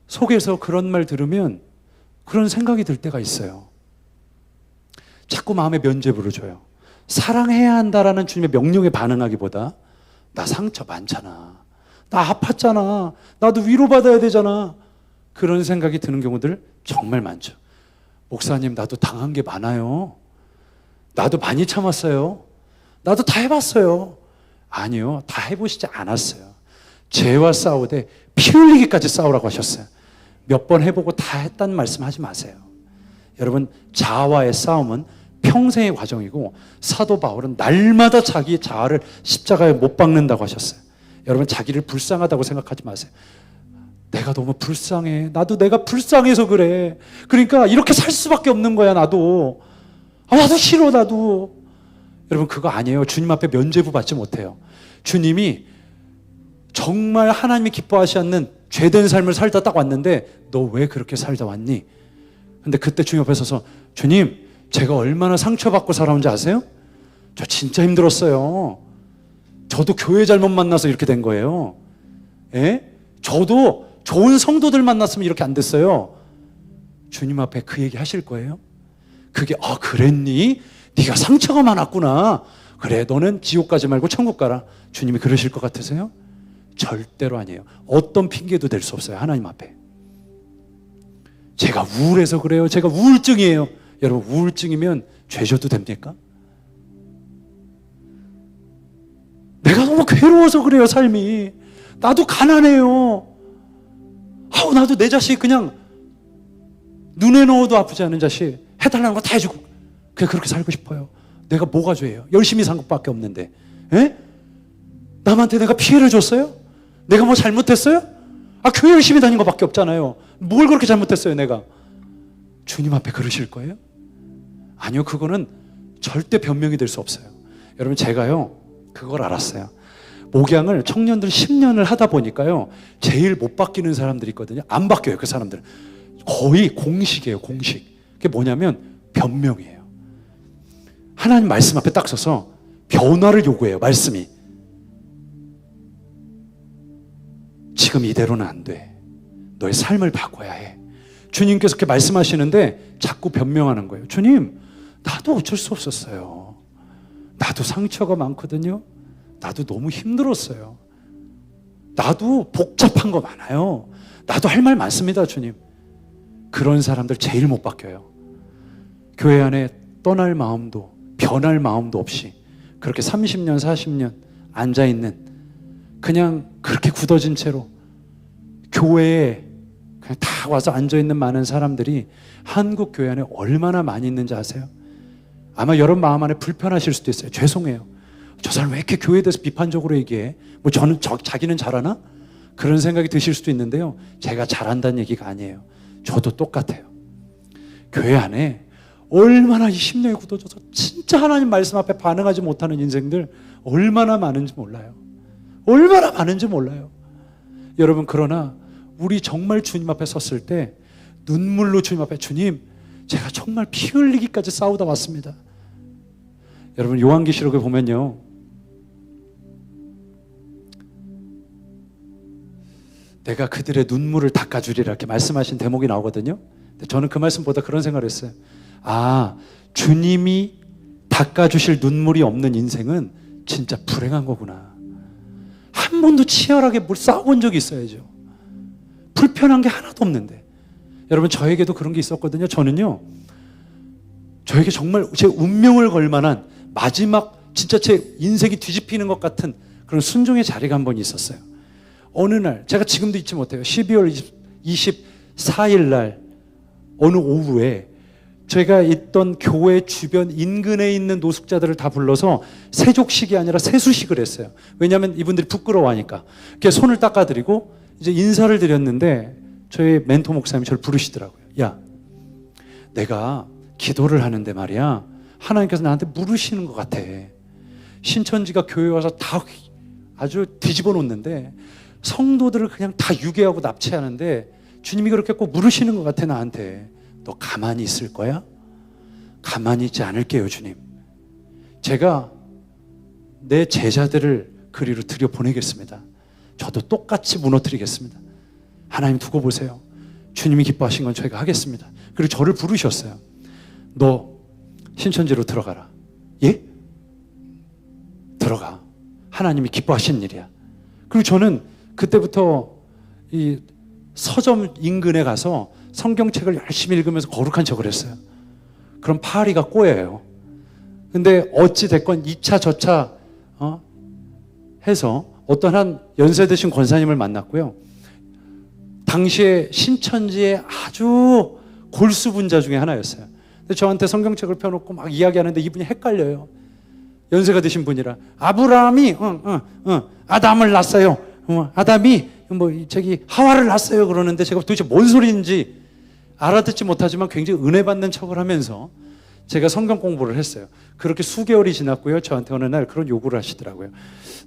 속에서 그런 말 들으면 그런 생각이 들 때가 있어요. 자꾸 마음에 면죄부를 줘요. 사랑해야 한다라는 주님의 명령에 반응하기보다 나 상처 많잖아. 나 아팠잖아. 나도 위로받아야 되잖아. 그런 생각이 드는 경우들 정말 많죠. 목사님, 나도 당한 게 많아요. 나도 많이 참았어요. 나도 다 해봤어요. 아니요, 다 해보시지 않았어요. 죄와 싸우되 피 흘리기까지 싸우라고 하셨어요. 몇 번 해보고 다 했다는 말씀 하지 마세요. 여러분, 자아와의 싸움은 평생의 과정이고 사도 바울은 날마다 자기 자아를 십자가에 못 박는다고 하셨어요. 여러분, 자기를 불쌍하다고 생각하지 마세요. 내가 너무 불쌍해. 나도 내가 불쌍해서 그래. 그러니까 이렇게 살 수밖에 없는 거야. 나도 싫어. 나도. 여러분, 그거 아니에요. 주님 앞에 면죄부 받지 못해요. 주님이 정말 하나님이 기뻐하시 않는 죄된 삶을 살다 딱 왔는데 너 왜 그렇게 살다 왔니? 근데 그때 주님 앞에 서서 제가 얼마나 상처받고 살아온지 아세요? 저 진짜 힘들었어요. 저도 교회 잘못 만나서 이렇게 된 거예요. 예? 저도 좋은 성도들 만났으면 이렇게 안 됐어요. 주님 앞에 그 얘기 하실 거예요? 그게 그랬니? 네가 상처가 많았구나. 그래, 너는 지옥 가지 말고 천국 가라. 주님이 그러실 것 같으세요? 절대로 아니에요. 어떤 핑계도 될 수 없어요, 하나님 앞에. 제가 우울해서 그래요. 제가 우울증이에요. 여러분, 우울증이면 죄 져도 됩니까? 내가 너무 괴로워서 그래요, 삶이. 나도 가난해요. 나도 내 자식 그냥 눈에 넣어도 아프지 않은 자식 해달라는 거 다 해주고 그냥 그렇게 살고 싶어요. 내가 뭐가 죄예요? 열심히 산 것밖에 없는데. 에? 남한테 내가 피해를 줬어요? 내가 뭐 잘못했어요? 교회 열심히 다닌 것밖에 없잖아요. 뭘 그렇게 잘못했어요, 내가? 주님 앞에 그러실 거예요? 아니요, 그거는 절대 변명이 될 수 없어요. 여러분, 제가요 그걸 알았어요. 목양을 청년들 10년을 하다 보니까요, 제일 못 바뀌는 사람들이 있거든요. 안 바뀌어요, 그 사람들은. 거의 공식이에요, 공식. 그게 뭐냐면 변명이에요. 하나님 말씀 앞에 딱 서서 변화를 요구해요, 말씀이. 지금 이대로는 안 돼. 너의 삶을 바꿔야 해. 주님께서 그렇게 말씀하시는데 자꾸 변명하는 거예요. 주님, 나도 어쩔 수 없었어요. 나도 상처가 많거든요. 나도 너무 힘들었어요. 나도 복잡한 거 많아요. 나도 할 말 많습니다, 주님. 그런 사람들 제일 못 바뀌어요. 교회 안에 떠날 마음도 변할 마음도 없이 그렇게 30년, 40년 앉아있는, 그냥 그렇게 굳어진 채로 교회에 그냥 다 와서 앉아있는 많은 사람들이 한국 교회 안에 얼마나 많이 있는지 아세요? 아마 여러분 마음 안에 불편하실 수도 있어요. 죄송해요. 저 사람 왜 이렇게 교회에 대해서 비판적으로 얘기해? 뭐 자기는 잘하나? 그런 생각이 드실 수도 있는데요. 제가 잘한다는 얘기가 아니에요. 저도 똑같아요. 교회 안에 얼마나 이 심령이 굳어져서 진짜 하나님 말씀 앞에 반응하지 못하는 인생들 얼마나 많은지 몰라요. 얼마나 많은지 몰라요. 여러분, 그러나 우리 정말 주님 앞에 섰을 때 눈물로 주님 앞에, 주님, 제가 정말 피 흘리기까지 싸우다 왔습니다. 여러분, 요한계시록에 보면요, 내가 그들의 눈물을 닦아주리라 이렇게 말씀하신 대목이 나오거든요. 근데 저는 그 말씀보다 그런 생각을 했어요. 주님이 닦아주실 눈물이 없는 인생은 진짜 불행한 거구나. 한 번도 치열하게 싸워본 적이 있어야죠. 불편한 게 하나도 없는데. 여러분, 저에게도 그런 게 있었거든요. 저는요, 저에게 정말 제 운명을 걸 만한 마지막, 진짜 제 인생이 뒤집히는 것 같은 그런 순종의 자리가 한 번 있었어요. 어느 날, 제가 지금도 잊지 못해요. 12월 24일 날 어느 오후에 제가 있던 교회 주변 인근에 있는 노숙자들을 다 불러서 세족식이 아니라 세수식을 했어요. 왜냐하면 이분들이 부끄러워하니까. 그래서 손을 닦아드리고 이제 인사를 드렸는데 저희 멘토 목사님이 저를 부르시더라고요. 야, 내가 기도를 하는데 말이야, 하나님께서 나한테 물으시는 것 같아. 신천지가 교회 와서 다 아주 뒤집어 놓는데 성도들을 그냥 다 유괴하고 납치하는데 주님이 그렇게 꼭 물으시는 것 같아, 나한테. 너 가만히 있을 거야? 가만히 있지 않을게요, 주님. 제가 내 제자들을 그리로 들여보내겠습니다. 저도 똑같이 무너뜨리겠습니다. 하나님 두고 보세요. 주님이 기뻐하신 건 저희가 하겠습니다. 그리고 저를 부르셨어요. 너 신천지로 들어가라. 예? 들어가. 하나님이 기뻐하신 일이야. 그리고 저는 그때부터 이 서점 인근에 가서 성경책을 열심히 읽으면서 거룩한 척을 했어요. 그럼 파리가 꼬여요. 근데 어찌 됐건 2차 저차 해서 어떤 한 연세 드신 권사님을 만났고요. 당시에 신천지의 아주 골수 분자 중에 하나였어요. 근데 저한테 성경책을 펴놓고 막 이야기하는데 이분이 헷갈려요. 연세가 드신 분이라. 아브라함이 아담을 낳았어요. 아담이 하와를 낳았어요. 그러는데 제가 도대체 뭔 소리인지 알아듣지 못하지만 굉장히 은혜 받는 척을 하면서 제가 성경 공부를 했어요. 그렇게 수개월이 지났고요. 저한테 어느 날 그런 요구를 하시더라고요.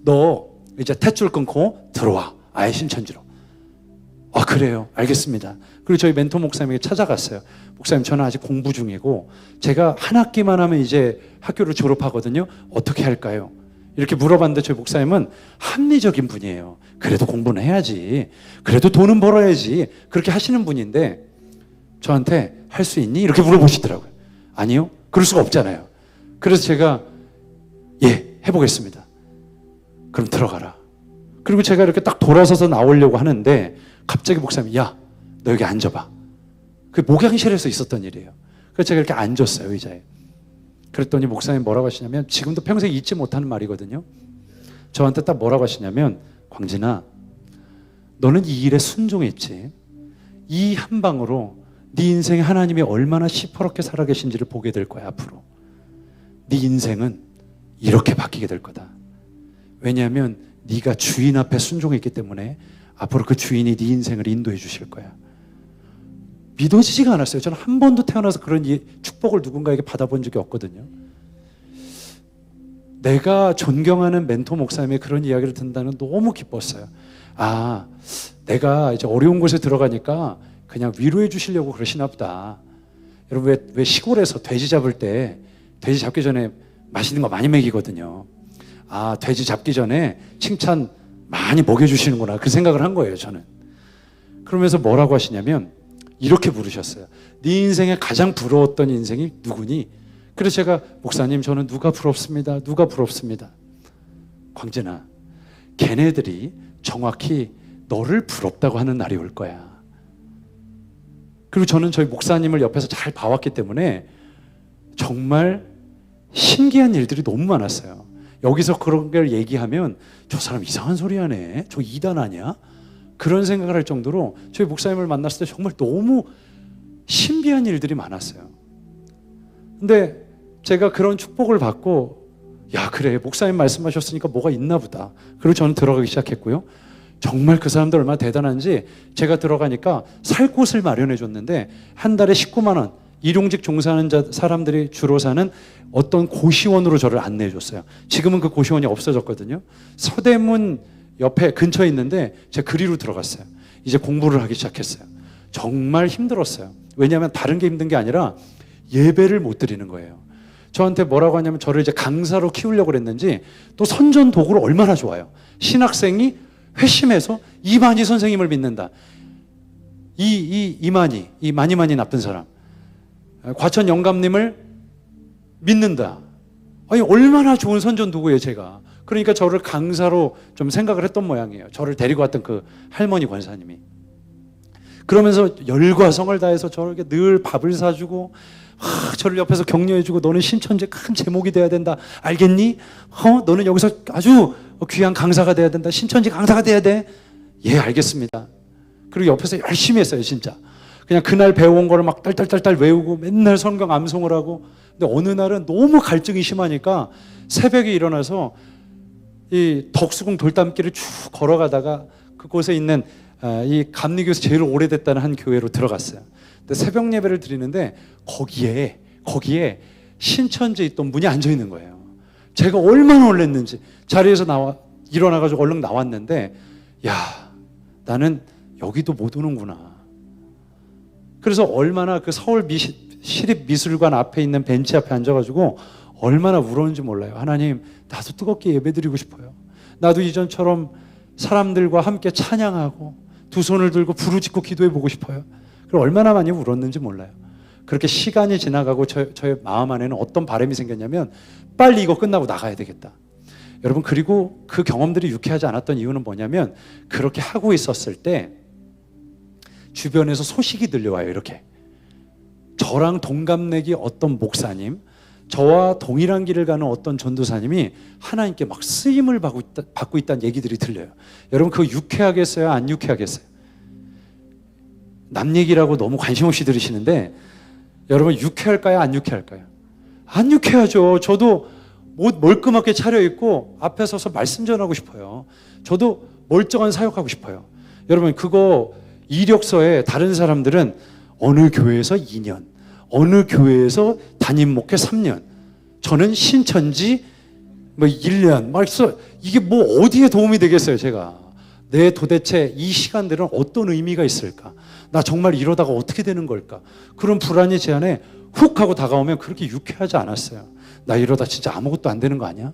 너 이제 탯줄 끊고 들어와. 아예 신천지로. 그래요. 알겠습니다. 그리고 저희 멘토 목사님에게 찾아갔어요. 목사님, 저는 아직 공부 중이고 제가 한 학기만 하면 이제 학교를 졸업하거든요. 어떻게 할까요? 이렇게 물어봤는데 저희 목사님은 합리적인 분이에요. 그래도 공부는 해야지. 그래도 돈은 벌어야지. 그렇게 하시는 분인데 저한테 할 수 있니? 이렇게 물어보시더라고요. 아니요. 그럴 수가 없잖아요. 그래서 제가 예, 해보겠습니다. 그럼 들어가라. 그리고 제가 이렇게 딱 돌아서서 나오려고 하는데 갑자기 목사님이 야, 너 여기 앉아봐. 그게 목양실에서 있었던 일이에요. 그래서 제가 이렇게 앉았어요, 의자에. 그랬더니 목사님 뭐라고 하시냐면 지금도 평생 잊지 못하는 말이거든요. 저한테 딱 뭐라고 하시냐면 광진아, 너는 이 일에 순종했지. 이 한 방으로 네 인생에 하나님이 얼마나 시퍼렇게 살아계신지를 보게 될 거야 앞으로. 네 인생은 이렇게 바뀌게 될 거다. 왜냐하면 네가 주인 앞에 순종했기 때문에 앞으로 그 주인이 네 인생을 인도해 주실 거야. 믿어지지가 않았어요. 저는 한 번도 태어나서 그런 축복을 누군가에게 받아본 적이 없거든요. 내가 존경하는 멘토 목사님의 그런 이야기를 듣는다는 너무 기뻤어요. 아, 내가 이제 어려운 곳에 들어가니까 그냥 위로해 주시려고 그러시나 보다. 여러분 왜 시골에서 돼지 잡을 때 돼지 잡기 전에 맛있는 거 많이 먹이거든요. 아, 돼지 잡기 전에 칭찬 많이 먹여주시는구나. 그 생각을 한 거예요, 저는. 그러면서 뭐라고 하시냐면 이렇게 부르셨어요. 네 인생에 가장 부러웠던 인생이 누구니? 그래서 제가 목사님 저는 누가 부럽습니다. 누가 부럽습니다. 광진아, 걔네들이 정확히 너를 부럽다고 하는 날이 올 거야. 그리고 저는 저희 목사님을 옆에서 잘 봐왔기 때문에 정말 신기한 일들이 너무 많았어요. 여기서 그런 걸 얘기하면 저 사람 이상한 소리 하네. 저 이단 아니야? 그런 생각을 할 정도로 저희 목사님을 만났을 때 정말 너무 신비한 일들이 많았어요. 근데 제가 그런 축복을 받고 야, 그래, 목사님 말씀하셨으니까 뭐가 있나 보다. 그리고 저는 들어가기 시작했고요. 정말 그 사람들 얼마나 대단한지 제가 들어가니까 살 곳을 마련해 줬는데 한 달에 19만 원, 일용직 종사하는 사람들이 주로 사는 어떤 고시원으로 저를 안내해 줬어요. 지금은 그 고시원이 없어졌거든요. 서대문 옆에 근처에 있는데 제가 그리로 들어갔어요. 이제 공부를 하기 시작했어요. 정말 힘들었어요. 왜냐하면 다른 게 힘든 게 아니라 예배를 못 드리는 거예요. 저한테 뭐라고 하냐면 저를 이제 강사로 키우려고 그랬는지 또 선전 도구로 얼마나 좋아요. 신학생이 회심해서 이만희 선생님을 믿는다. 이만희, 이 많이 나쁜 사람. 과천 영감님을 믿는다. 아니, 얼마나 좋은 선전 도구예요, 제가. 그러니까 저를 강사로 좀 생각을 했던 모양이에요. 저를 데리고 왔던 그 할머니 권사님이. 그러면서 열과 성을 다해서 저에게 늘 밥을 사주고, 저를 옆에서 격려해주고, 너는 신천지 큰 제목이 돼야 된다. 알겠니? 너는 여기서 아주 귀한 강사가 돼야 된다. 신천지 강사가 돼야 돼. 예, 알겠습니다. 그리고 옆에서 열심히 했어요, 진짜. 그냥 그날 배워온 거를 막 딸딸딸딸 외우고 맨날 성경 암송을 하고. 근데 어느 날은 너무 갈증이 심하니까 새벽에 일어나서 이 덕수궁 돌담길을 쭉 걸어가다가 그곳에 있는 이 감리교에서 제일 오래됐다는 한 교회로 들어갔어요. 근데 새벽 예배를 드리는데 거기에 신천지에 있던 분이 앉아 있는 거예요. 제가 얼마나 놀랐는지. 자리에서 일어나가지고 얼른 나왔는데, 야, 나는 여기도 못 오는구나. 그래서 얼마나 그 서울 시립미술관 앞에 있는 벤치 앞에 앉아가지고 얼마나 울었는지 몰라요. 하나님, 나도 뜨겁게 예배드리고 싶어요. 나도 이전처럼 사람들과 함께 찬양하고 두 손을 들고 부르짖고 기도해보고 싶어요. 그리고 얼마나 많이 울었는지 몰라요. 그렇게 시간이 지나가고 저의 마음 안에는 어떤 바람이 생겼냐면 빨리 이거 끝나고 나가야 되겠다. 여러분, 그리고 그 경험들이 유쾌하지 않았던 이유는 뭐냐면 그렇게 하고 있었을 때 주변에서 소식이 들려와요. 이렇게 저랑 동갑내기 어떤 목사님, 저와 동일한 길을 가는 어떤 전도사님이 하나님께 막 쓰임을 받고 있다는 얘기들이 들려요. 여러분, 그거 유쾌하겠어요? 안 유쾌하겠어요? 남 얘기라고 너무 관심 없이 들으시는데 여러분, 유쾌할까요? 안 유쾌할까요? 안 유쾌하죠. 저도 옷 멀끔하게 차려입고 앞에 서서 말씀 전하고 싶어요. 저도 멀쩡한 사역하고 싶어요. 여러분, 그거 이력서에 다른 사람들은 어느 교회에서 2년, 어느 교회에서 담임 목회 3년, 저는 신천지 1년, 막 이게 뭐 어디에 도움이 되겠어요, 제가. 도대체 이 시간들은 어떤 의미가 있을까? 나 정말 이러다가 어떻게 되는 걸까? 그런 불안이 제 안에 훅 하고 다가오면 그렇게 유쾌하지 않았어요. 나 이러다 진짜 아무것도 안 되는 거 아니야?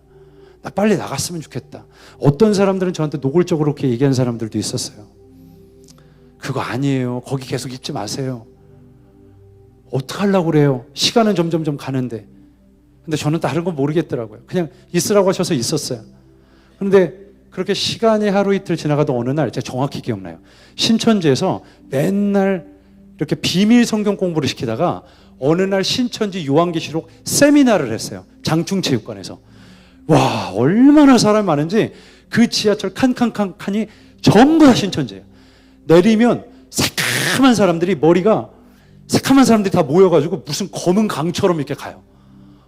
나 빨리 나갔으면 좋겠다. 어떤 사람들은 저한테 노골적으로 그렇게 얘기한 사람들도 있었어요. 그거 아니에요. 거기 계속 있지 마세요. 어떡하려고 그래요. 시간은 점점점 가는데. 근데 저는 다른 건 모르겠더라고요. 그냥 있으라고 하셔서 있었어요. 그런데 그렇게 시간이 하루 이틀 지나가던 어느 날, 제가 정확히 기억나요. 신천지에서 맨날 이렇게 비밀 성경 공부를 시키다가 어느 날 신천지 요한계시록 세미나를 했어요. 장충체육관에서. 와, 얼마나 사람이 많은지 그 지하철 칸칸칸칸이 전부 다 신천지예요. 내리면 새카만 사람들이 다 모여가지고 무슨 검은 강처럼 이렇게 가요.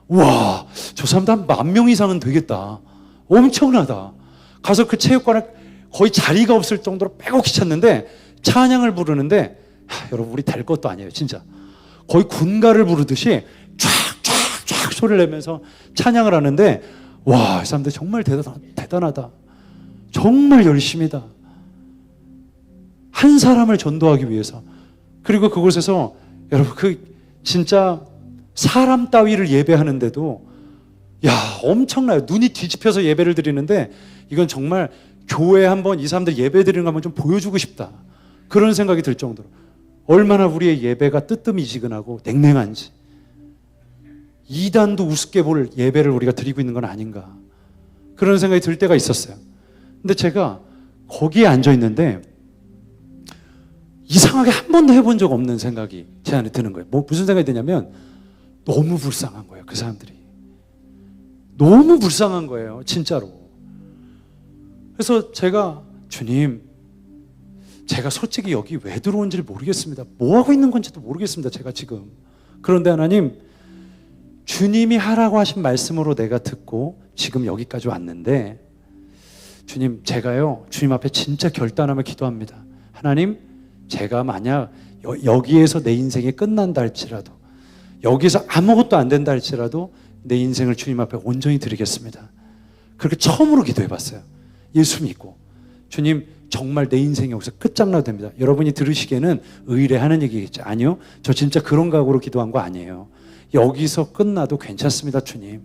와, 저 사람들 한 10,000명 이상은 되겠다. 엄청나다. 가서 그 체육관에 거의 자리가 없을 정도로 빼곡히 찼는데 찬양을 부르는데 여러분 우리 될 것도 아니에요. 진짜 거의 군가를 부르듯이 쫙쫙쫙 소리를 내면서 찬양을 하는데 와, 이 사람들 정말 대단하다. 정말 열심이다. 한 사람을 전도하기 위해서. 그리고 그곳에서 여러분 진짜 사람 따위를 예배하는데도 엄청나요. 눈이 뒤집혀서 예배를 드리는데 이건 정말 교회에 한번 이 사람들 예배 드리는 거 한번 좀 보여주고 싶다. 그런 생각이 들 정도로 얼마나 우리의 예배가 뜨뜻미지근하고 냉랭한지, 이단도 우습게 볼 예배를 우리가 드리고 있는 건 아닌가, 그런 생각이 들 때가 있었어요. 근데 제가 거기에 앉아 있는데 이상하게 한 번도 해본 적 없는 생각이 제 안에 드는 거예요. 무슨 생각이 드냐면 너무 불쌍한 거예요. 그 사람들이 너무 불쌍한 거예요. 진짜로. 그래서 제가 주님, 제가 솔직히 여기 왜 들어온지를 모르겠습니다. 뭐 하고 있는 건지도 모르겠습니다. 제가 지금. 그런데 하나님, 주님이 하라고 하신 말씀으로 내가 듣고 지금 여기까지 왔는데 주님, 제가요 주님 앞에 진짜 결단하며 기도합니다. 하나님, 제가 만약 여기에서 내 인생이 끝난다 할지라도, 여기서 아무것도 안 된다 할지라도 내 인생을 주님 앞에 온전히 드리겠습니다. 그렇게 처음으로 기도해봤어요. 예수 믿고. 주님, 정말 내 인생이 여기서 끝장나도 됩니다. 여러분이 들으시기에는 의뢰하는 얘기겠죠. 아니요, 저 진짜 그런 각오로 기도한 거 아니에요. 여기서 끝나도 괜찮습니다, 주님.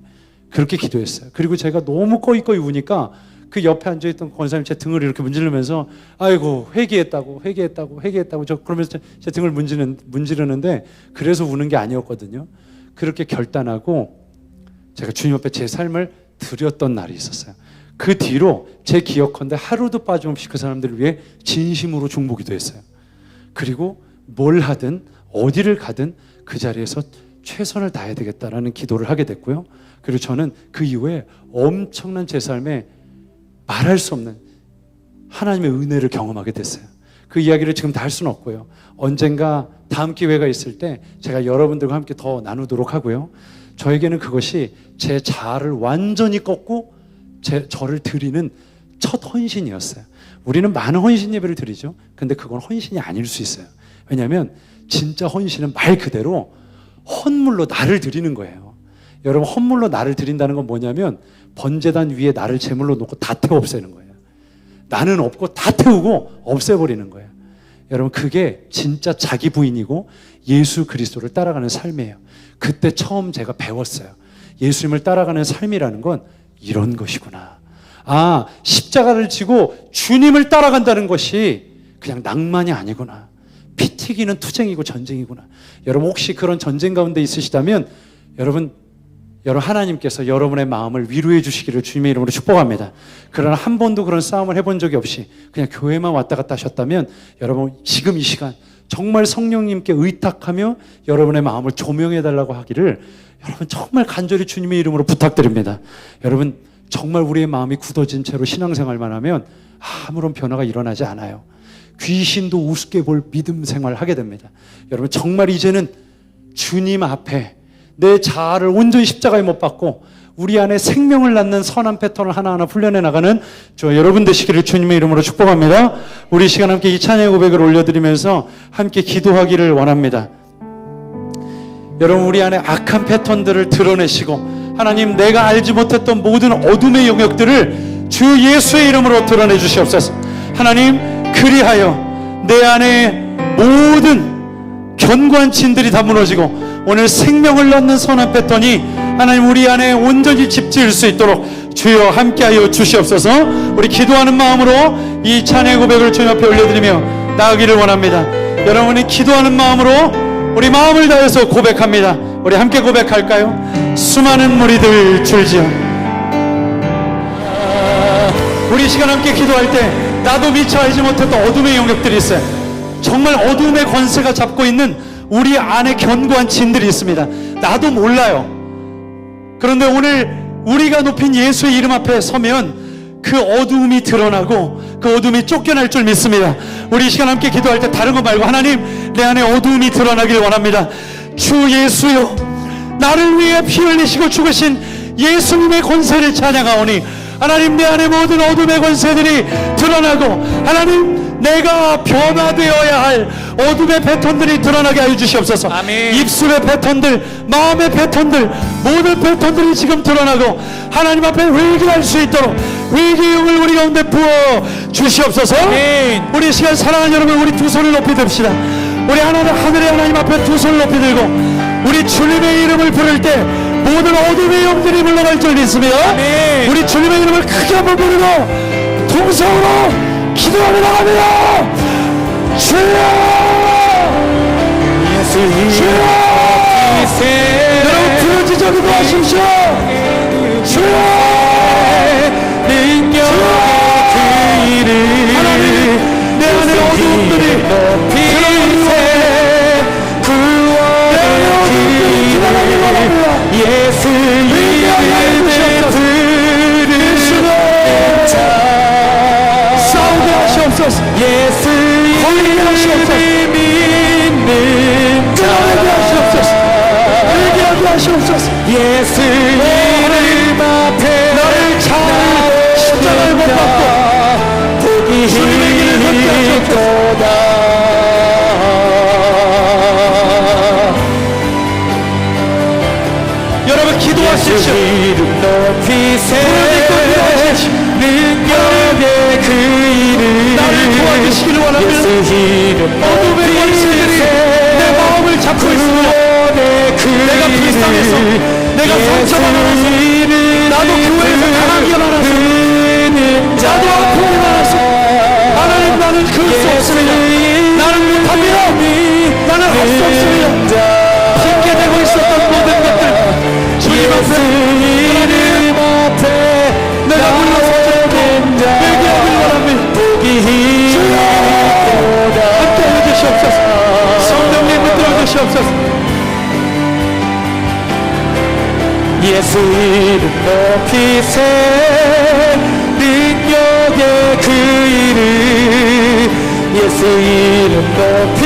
그렇게 기도했어요. 그리고 제가 너무 꺼이꺼이 우니까 그 옆에 앉아있던 권사님 제 등을 이렇게 문지르면서 아이고 회개했다고 저 그러면서 제 등을 문지르는데 그래서 우는 게 아니었거든요. 그렇게 결단하고 제가 주님 앞에 제 삶을 드렸던 날이 있었어요. 그 뒤로 제 기억컨대 하루도 빠짐없이 그 사람들을 위해 진심으로 중보기도 했어요. 그리고 뭘 하든 어디를 가든 그 자리에서 최선을 다해야 되겠다라는 기도를 하게 됐고요. 그리고 저는 그 이후에 엄청난 제 삶에 말할 수 없는 하나님의 은혜를 경험하게 됐어요. 그 이야기를 지금 다 할 수는 없고요. 언젠가 다음 기회가 있을 때 제가 여러분들과 함께 더 나누도록 하고요. 저에게는 그것이 제 자아를 완전히 꺾고 저를 드리는 첫 헌신이었어요. 우리는 많은 헌신 예배를 드리죠. 근데 그건 헌신이 아닐 수 있어요. 왜냐하면 진짜 헌신은 말 그대로 헌물로 나를 드리는 거예요. 여러분, 헌물로 나를 드린다는 건 뭐냐면 번제단 위에 나를 제물로 놓고 다 태워 없애는 거예요. 나는 없고 다 태우고 없애버리는 거예요. 여러분, 그게 진짜 자기 부인이고 예수 그리스도를 따라가는 삶이에요. 그때 처음 제가 배웠어요. 예수님을 따라가는 삶이라는 건 이런 것이구나. 아, 십자가를 지고 주님을 따라간다는 것이 그냥 낭만이 아니구나. 피 튀기는 투쟁이고 전쟁이구나. 여러분, 혹시 그런 전쟁 가운데 있으시다면 여러분 하나님께서 여러분의 마음을 위로해 주시기를 주님의 이름으로 축복합니다. 그러나 한 번도 그런 싸움을 해본 적이 없이 그냥 교회만 왔다 갔다 하셨다면 여러분, 지금 이 시간 정말 성령님께 의탁하며 여러분의 마음을 조명해 달라고 하기를 여러분 정말 간절히 주님의 이름으로 부탁드립니다. 여러분, 정말 우리의 마음이 굳어진 채로 신앙생활만 하면 아무런 변화가 일어나지 않아요. 귀신도 우습게 볼 믿음 생활을 하게 됩니다. 여러분, 정말 이제는 주님 앞에 내 자아를 온전히 십자가에 못 박고 우리 안에 생명을 낳는 선한 패턴을 하나하나 훈련해 나가는 저 여러분 되시기를 주님의 이름으로 축복합니다. 우리 시간 함께 이 찬양 고백을 올려드리면서 함께 기도하기를 원합니다. 여러분, 우리 안에 악한 패턴들을 드러내시고 하나님, 내가 알지 못했던 모든 어둠의 영역들을 주 예수의 이름으로 드러내 주시옵소서. 하나님, 그리하여 내 안에 모든 견고한 진들이 다 무너지고 오늘 생명을 낳는 선한 패턴이 하나님 우리 안에 온전히 집 지을 수 있도록 주여 함께하여 주시옵소서. 우리 기도하는 마음으로 이 찬양 고백을 주님 앞에 올려드리며 나아가기를 원합니다. 여러분이 기도하는 마음으로 우리 마음을 다해서 고백합니다. 우리 함께 고백할까요? 수많은 무리들 줄지어. 우리 시간 함께 기도할 때 나도 미처 알지 못했던 어둠의 영역들이 있어요. 정말 어둠의 권세가 잡고 있는 우리 안에 견고한 진들이 있습니다. 나도 몰라요. 그런데 오늘 우리가 높인 예수의 이름 앞에 서면 그 어두움이 드러나고 그 어둠이 쫓겨날 줄 믿습니다. 우리 이 시간 함께 기도할 때 다른 거 말고 하나님, 내 안에 어두움이 드러나길 원합니다. 주 예수여, 나를 위해 피 흘리시고 죽으신 예수님의 권세를 찬양하오니 하나님, 내 안에 모든 어둠의 권세들이 드러나고 하나님, 내가 변화되어야 할 어둠의 패턴들이 드러나게 하여 주시옵소서. 아멘. 입술의 패턴들, 마음의 패턴들, 모든 패턴들이 지금 드러나고 하나님 앞에 회개할 수 있도록 회개의 영을 우리 가운데 부어 주시옵소서. 아멘. 우리 시간 사랑하는 여러분, 우리 두 손을 높이 듭시다. 우리 하늘의 하나님 앞에 두 손을 높이 들고 우리 주님의 이름을 부를 때 모든 어둠의 영들이 물러갈 줄 믿습니다. 아멘. 우리 주님의 이름을 크게 한번 부르고 동성으로 기도하며 나갑니다. 주여, 주여, 여러분 부르짖어 기도하십시오. 주여, 하나님, 내 안에 어두움들이 예수 이름을 부르는 자 싸우게 하시옵소서. 예수 이름을 믿는 자 회개하게 하시옵소서. 예수 이름 앞에 나를 잘 십자가에 못 박고 복이 주님의 길을 걷게 하시옵소서. 여러분 기도하십시오. 이름 높이세 능력의 그 이름 나를 도와주시기를 원합니다. 예수 이름 어둠의 권세들이 내 마음을 잡고 있습니다. 내가 불쌍해서, 내가 상처받아서, 나도 교회에서 강하기가 많아서, 나도 아픔이 많아서 하나님, 나는 그럴 수 없습니다. 나는 못합니다. 나는 할 수 없습니다. 핑계대고 있었던 모든 것들 주님 앞에 내가 물러서지 회개하기를 원합니다. 주여, 함께 해주시옵소서. 성령님 붙들어 주시옵소서. 예수 이름 높이세 능력의 그 이름 예수 이름 높이